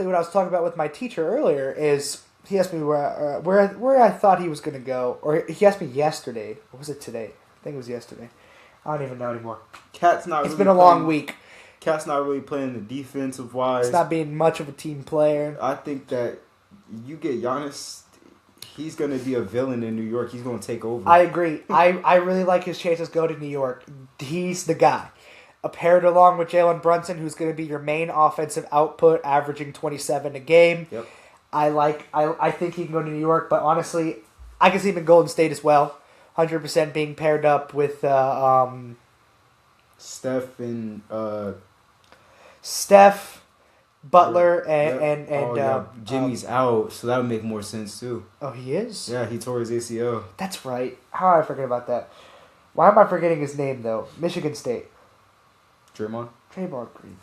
what I was talking about with my teacher earlier. Is he asked me where I thought he was going to go, or he asked me yesterday. Or was it today? I think it was yesterday. I don't even know anymore. Cat's not. It's been a long week. Cat's not really playing the defensive wise. It's not being much of a team player. I think that you get Giannis, he's going to be a villain in New York. He's going to take over. I agree. I really like his chances go to New York. He's the guy. Paired along with Jalen Brunson, who's going to be your main offensive output, averaging 27 a game. Yep. I think he can go to New York, but honestly, I can see him in Golden State as well. 100% being paired up with Steph, Butler, and Jimmy's out, so that would make more sense too. Oh, he is? Yeah, he tore his ACL. That's right. How did I forget about that? Why am I forgetting his name though? Michigan State. Draymond Green.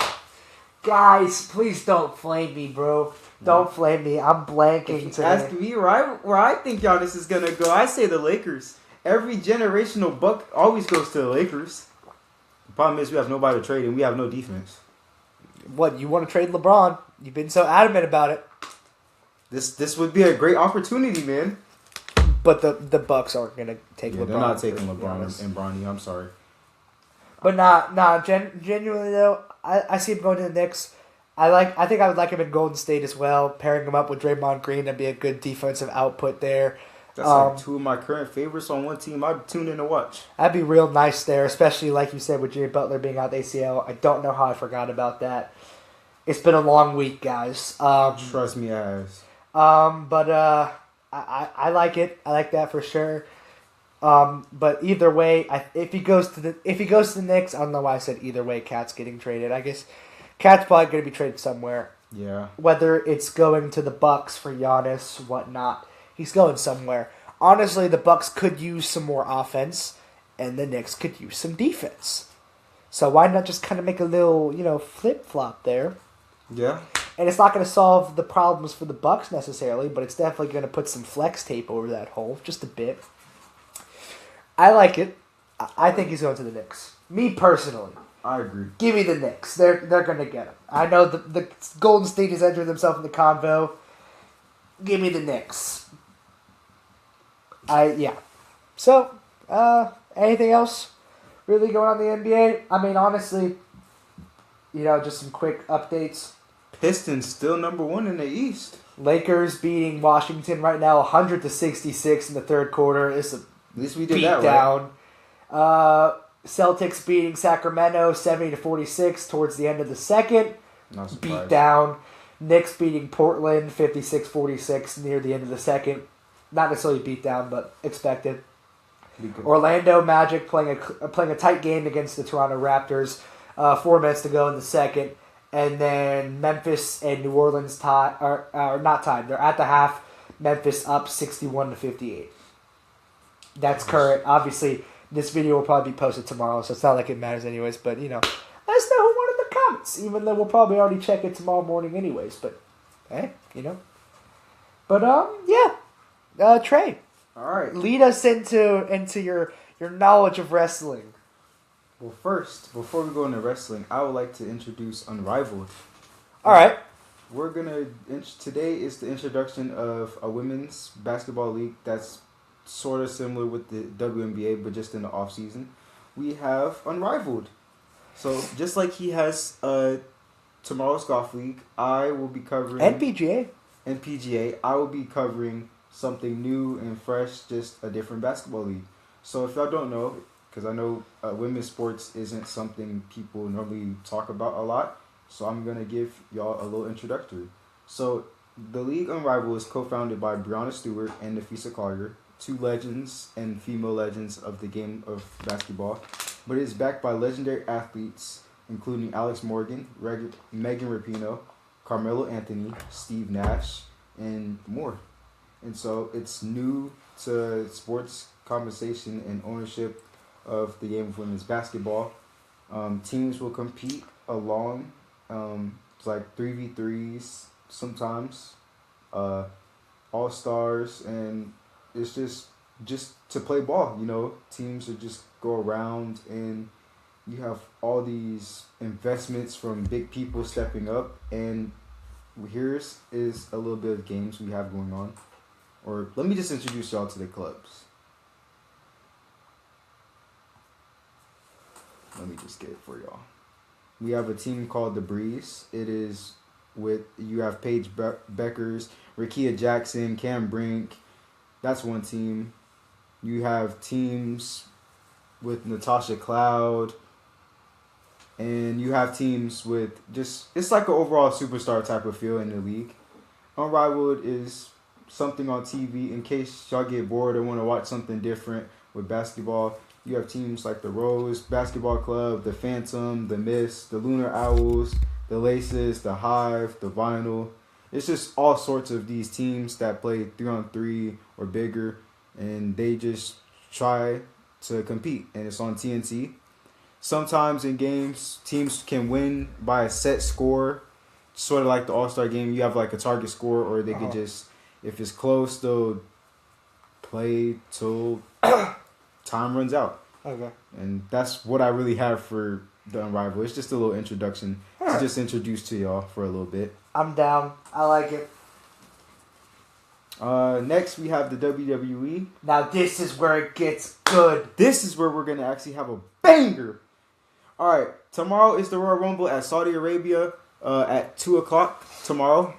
Guys, please don't flame me, bro. Don't flame me. I'm blanking today. Ask me where I think Giannis is gonna go. I say the Lakers. Every generational buck always goes to the Lakers. The problem is we have nobody to trade and we have no defense. What, you want to trade LeBron? You've been so adamant about it. This would be a great opportunity, man. But the Bucks aren't gonna take LeBron. They're not taking LeBron and Bronny. I'm sorry. But genuinely though, I see him going to the Knicks. I think I would like him in Golden State as well. Pairing him up with Draymond Green, that'd be a good defensive output there. That's like two of my current favorites on one team. I'd tune in to watch. That'd be real nice there, especially like you said with Jimmy Butler being out the ACL. I don't know how I forgot about that. It's been a long week, guys. Trust me, I has. But I like it. I like that for sure. But either way, if he goes to the Knicks, I don't know why I said either way. Cat's getting traded. I guess Cat's probably going to be traded somewhere. Yeah. Whether it's going to the Bucks for Giannis, whatnot, he's going somewhere. Honestly, the Bucks could use some more offense, and the Knicks could use some defense. So why not just kind of make a little, flip flop there? Yeah. And it's not going to solve the problems for the Bucks necessarily, but it's definitely going to put some flex tape over that hole, just a bit. I like it. I think he's going to the Knicks. Me personally. I agree. Give me the Knicks. They're going to get him. I know the Golden State has entered themselves in the convo. Give me the Knicks. So, anything else really going on in the NBA? I mean, honestly, just some quick updates. Pistons still number one in the East. Lakers beating Washington right now 100-66 in the third quarter. It's a At least we did beat that down. Right. Celtics beating Sacramento 70-46 towards the end of the second. Not surprised. Beat down. Knicks beating Portland 56-46 near the end of the second. Not necessarily beat down, but expected. Orlando Magic playing a tight game against the Toronto Raptors. 4 minutes to go in the second. And then Memphis and New Orleans are not tied. They're at the half. Memphis up 61-58. That's current. Obviously, this video will probably be posted tomorrow, so it's not like it matters anyways. But, let us know who won in the comments, even though we'll probably already check it tomorrow morning anyways. But, hey, But, yeah. Trey. All right. Lead us into your knowledge of wrestling. Well, first, before we go into wrestling, I would like to introduce Unrivaled. All right. Today is the introduction of a women's basketball league that's sort of similar with the WNBA, but just in the off season. We have Unrivaled. So just like he has tomorrow's golf league, I will be covering NPGA. I will be covering something new and fresh, just a different basketball league. So if y'all don't know, because I know women's sports isn't something people normally talk about a lot, so I'm going to give y'all a little introductory. So the League Unrivaled is co-founded by Breonna Stewart and Nafisa Collier, two legends and female legends of the game of basketball, but it is backed by legendary athletes including Alex Morgan, Megan Rapinoe, Carmelo Anthony, Steve Nash, and more. And so it's new to sports compensation and ownership of the game of women's basketball. Teams will compete along. It's like 3v3s sometimes. All stars, and it's just to play ball. Teams will just go around, and you have all these investments from big people stepping up. And here's is a little bit of games we have going on. Or let me just introduce y'all to the clubs. Let me just get it for y'all. We have a team called The Breeze. It is you have Paige Beckers, Rakia Jackson, Cam Brink. That's one team. You have teams with Natasha Cloud. And you have teams with it's like an overall superstar type of feel in the league. Unrivaled is something on TV in case y'all get bored or want to watch something different with basketball. You have teams like the Rose Basketball Club, the Phantom, the Mist, the Lunar Owls, the Laces, the Hive, the Vinyl. It's just all sorts of these teams that play 3-on-3 or bigger, and they just try to compete, and it's on TNT. Sometimes in games, teams can win by a set score, sort of like the All-Star game. You have like a target score, or they could just, if it's close, they'll play till time runs out. Okay. And that's what I really have for the Unrivaled. It's just a little introduction to just introduce to y'all for a little bit. I'm down. I like it. Next, we have the WWE. Now this is where it gets good. This is where we're going to actually have a banger. All right. Tomorrow is the Royal Rumble at Saudi Arabia at 2 o'clock tomorrow.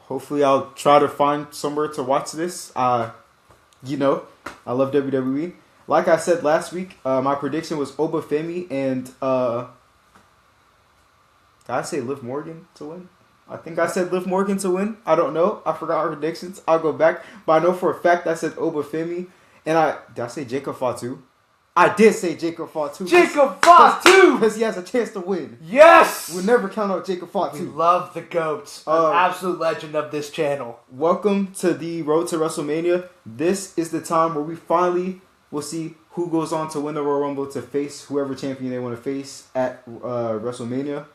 Hopefully, I'll try to find somewhere to watch this. I love WWE. Like I said last week, my prediction was Obafemi and did I say Liv Morgan to win? I think I said Liv Morgan to win. I don't know. I forgot my predictions. I'll go back. But I know for a fact I said Obafemi. And did I say Jacob Fatu? I did say Jacob Fatu. Jacob Fatu! Because he has a chance to win. Yes! We'll never count out Jacob We Fatu. love the GOAT. An absolute legend of this channel. Welcome to the road to WrestleMania. This is the time where we finally will see who goes on to win the Royal Rumble to face whoever champion they want to face at WrestleMania.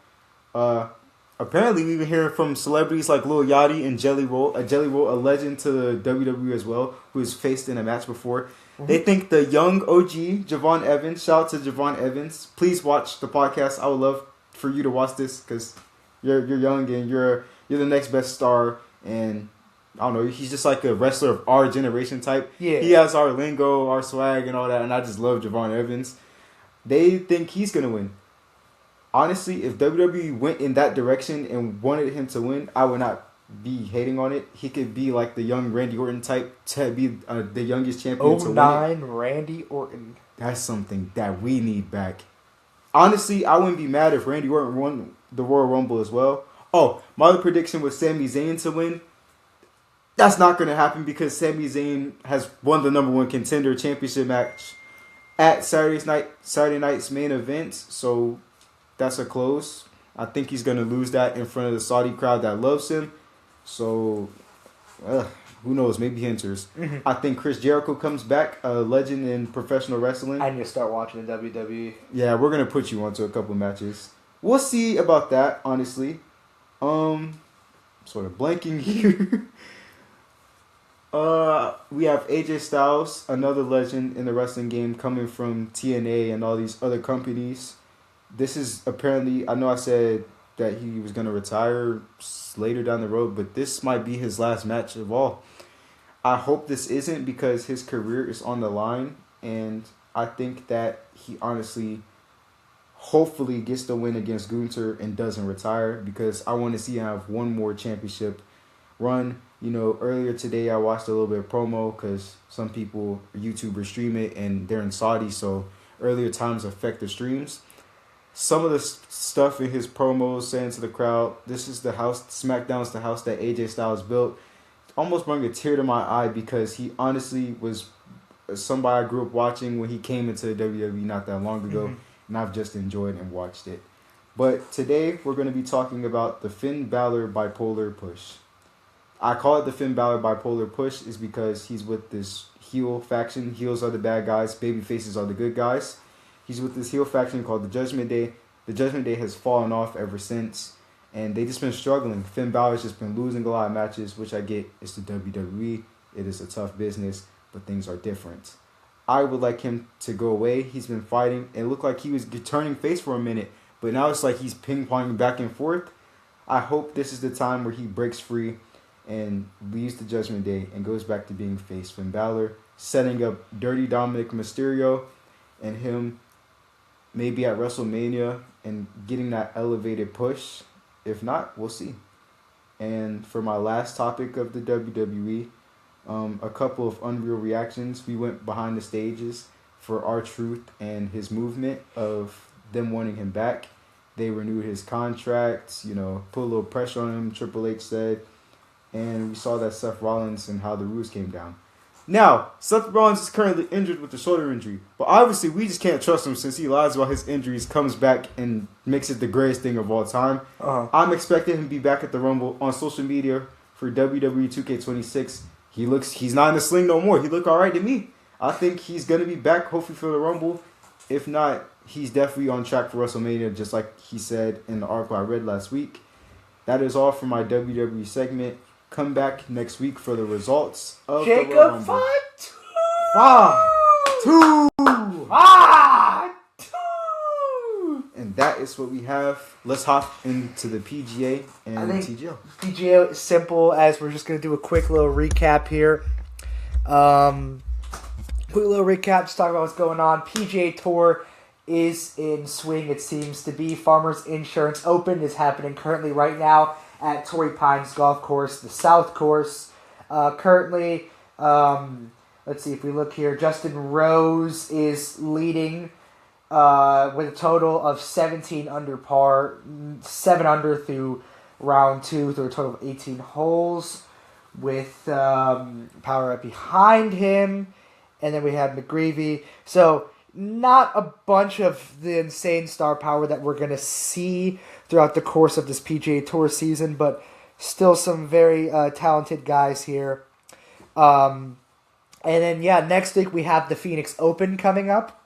Apparently, we've been hearing from celebrities like Lil Yachty and Jelly Roll, a legend to the WWE as well, who has faced in a match before. Mm-hmm. They think the young OG, Javon Evans, shout out to Javon Evans. Please watch the podcast. I would love for you to watch this because you're young and you're the next best star. And I don't know, he's just like a wrestler of our generation type. Yeah. He has our lingo, our swag, and all that, and I just love Javon Evans. They think he's going to win. Honestly, if WWE went in that direction and wanted him to win, I would not be hating on it. He could be like the young Randy Orton type to be the youngest champion to win. 09 Randy Orton. That's something that we need back. Honestly, I wouldn't be mad if Randy Orton won the Royal Rumble as well. Oh, my other prediction was Sami Zayn to win. That's not going to happen because Sami Zayn has won the #1 contender championship match at Saturday night's main event. So that's a close. I think he's going to lose that in front of the Saudi crowd that loves him. So, who knows? Maybe he enters. Mm-hmm. I think Chris Jericho comes back, a legend in professional wrestling. I need to start watching the WWE. Yeah, we're going to put you onto a couple matches. We'll see about that, honestly. Sort of blanking here. We have AJ Styles, another legend in the wrestling game, coming from TNA and all these other companies. This is apparently, I know I said that he was going to retire later down the road, but this might be his last match of all. I hope this isn't because his career is on the line, and I think that he honestly, hopefully gets the win against Gunther and doesn't retire because I want to see him have one more championship run. Earlier today I watched a little bit of promo because some people, YouTubers, stream it and they're in Saudi, so earlier times affect the streams. Some of the stuff in his promos saying to the crowd, this is the house, SmackDown's the house that AJ Styles built, almost brought a tear to my eye because he honestly was somebody I grew up watching when he came into the WWE not that long ago, and I've just enjoyed and watched it. But today we're going to be talking about the Finn Balor bipolar push. I call it the Finn Balor bipolar push is because he's with this heel faction. Heels are the bad guys. Baby faces are the good guys. He's with this heel faction called the Judgment Day. The Judgment Day has fallen off ever since. And they just been struggling. Finn Balor's just been losing a lot of matches, which I get. It's the WWE. It is a tough business, but things are different. I would like him to go away. He's been fighting. It looked like he was turning face for a minute, but now it's like he's ping-ponging back and forth. I hope this is the time where he breaks free and leaves the Judgment Day and goes back to being face Finn Balor, setting up Dirty Dominic Mysterio and him maybe at WrestleMania and getting that elevated push. If not, we'll see. And for my last topic of the WWE, a couple of unreal reactions. We went behind the stages for R-Truth and his movement of them wanting him back. They renewed his contract, put a little pressure on him, Triple H said. And we saw that Seth Rollins and how the rules came down. Now, Seth Rollins is currently injured with a shoulder injury. But obviously, we just can't trust him since he lies about his injuries, comes back, and makes it the greatest thing of all time. I'm expecting him to be back at the Rumble on social media for WWE 2K26. He's not in the sling no more. He look all right to me. I think he's going to be back, hopefully, for the Rumble. If not, he's definitely on track for WrestleMania, just like he said in the article I read last week. That is all for my WWE segment. Come back next week for the results of the Royale Rumble. 5-2. And that is what we have. Let's hop into the PGA and TGL. PGA is simple, as we're just going to do a quick little recap here. Just talk about what's going on. PGA Tour is in swing, it seems to be. Farmers Insurance Open is happening currently right now at Torrey Pines Golf Course, the South Course. Currently, let's see if we look here. Justin Rose is leading with a total of 17 under par, 7 under through round 2, through a total of 18 holes, with Power up behind him. And then we have McGreevy. So not a bunch of the insane star power that we're going to see throughout the course of this PGA Tour season, but still some very talented guys here. And then, next week we have the Phoenix Open coming up.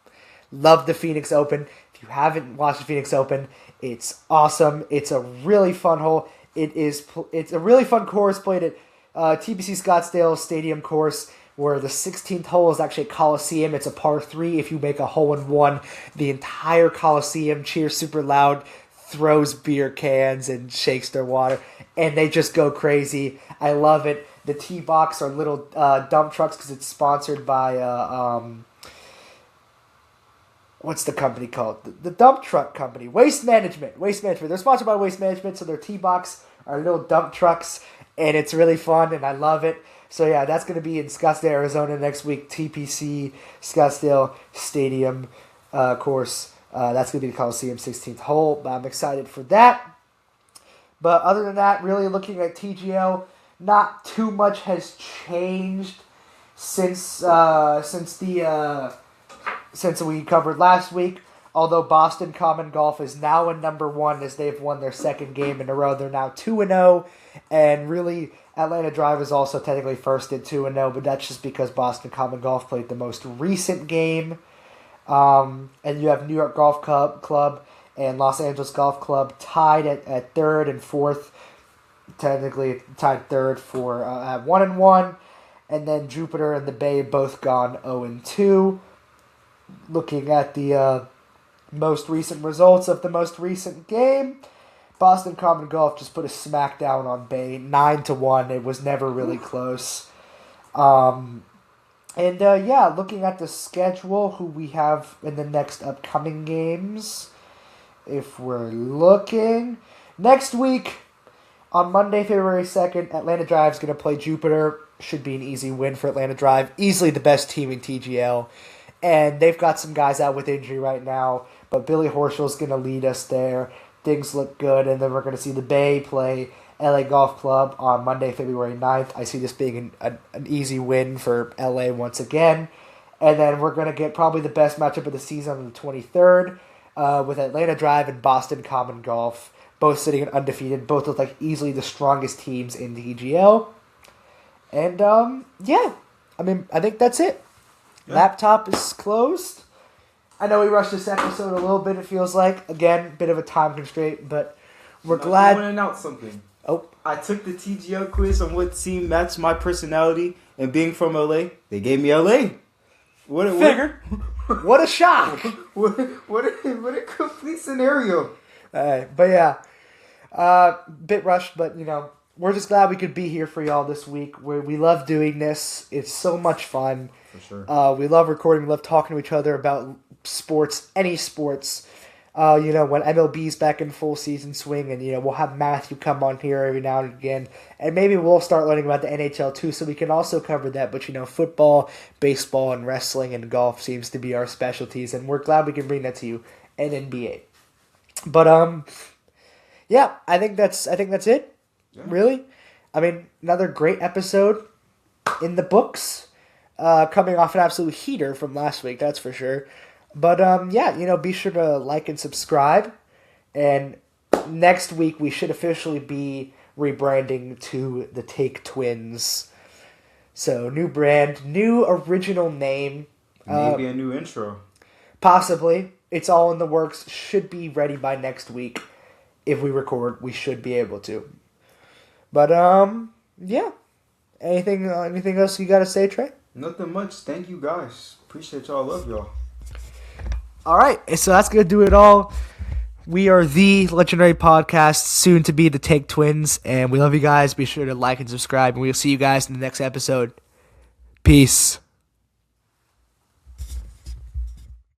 Love the Phoenix Open. If you haven't watched the Phoenix Open, it's awesome. It's a really fun hole. It's a really fun course played at TPC Scottsdale Stadium course, where the 16th hole is actually a Coliseum. It's a par 3. If you make a hole-in-one, the entire Coliseum cheers super loud, throws beer cans, and shakes their water, and they just go crazy. I love it. The tee box are little dump trucks because it's sponsored by what's the company called? The dump truck company, Waste Management. They're sponsored by Waste Management, so their tee box are little dump trucks, and it's really fun, and I love it. So that's going to be in Scottsdale, Arizona next week. TPC Scottsdale Stadium course. That's going to be the Coliseum 16th hole. I'm excited for that. But other than that, really looking at TGL, not too much has changed since we covered last week. Although Boston Common Golf is now in number 1 as they've won their second game in a row. They're now 2-0, and really Atlanta Drive is also technically first at 2-0, but that's just because Boston Common Golf played the most recent game. And you have New York Golf Club and Los Angeles Golf Club tied at third and fourth. Technically tied third for at 1-1, and then Jupiter and the Bay both gone 0-2. Looking at the most recent results of the most recent game, Boston Common Golf just put a smackdown on Bay, 9-1. It was never really close. Looking at the schedule, who we have in the next upcoming games, if we're looking, next week, on Monday, February 2nd, Atlanta Drive is going to play Jupiter. Should be an easy win for Atlanta Drive. Easily the best team in TGL. And they've got some guys out with injury right now, but Billy Horschel's going to lead us there. Things look good, and then we're going to see the Bay play LA Golf Club on Monday, February 9th. I see this being an easy win for LA once again. And then we're going to get probably the best matchup of the season on the 23rd. with Atlanta Drive and Boston Common Golf, both sitting at undefeated, both look like easily the strongest teams in the EGL. And, I think that's it. Yeah. Laptop is closed. I know we rushed this episode a little bit, it feels like. Again, bit of a time constraint, but we're glad. I want to announce something. Oh. I took the TGL quiz on what team matched my personality, and being from LA, they gave me LA. What a shock. what a complete scenario. But yeah, bit rushed, but we're just glad we could be here for y'all this week. We love doing this. It's so much fun. For sure. We love recording. We love talking to each other about sports, any sports. When MLB's back in full season swing, and we'll have Matthew come on here every now and again, and maybe we'll start learning about the NHL too, so we can also cover that. But football, baseball, and wrestling and golf seems to be our specialties, and we're glad we can bring that to you, and NBA. But I think that's it. Yeah. Really, another great episode in the books, coming off an absolute heater from last week, that's for sure. But, be sure to like and subscribe. And next week, we should officially be rebranding to the Take Twins. So, new brand, new original name. Maybe a new intro. Possibly. It's all in the works. Should be ready by next week. If we record, we should be able to. But, Anything else you got to say, Trey? Nothing much. Thank you, guys. Appreciate y'all. Love y'all. All right, so that's going to do it all. We are the legendary podcast, soon to be the Take Twins, and we love you guys. Be sure to like and subscribe, and we'll see you guys in the next episode. Peace.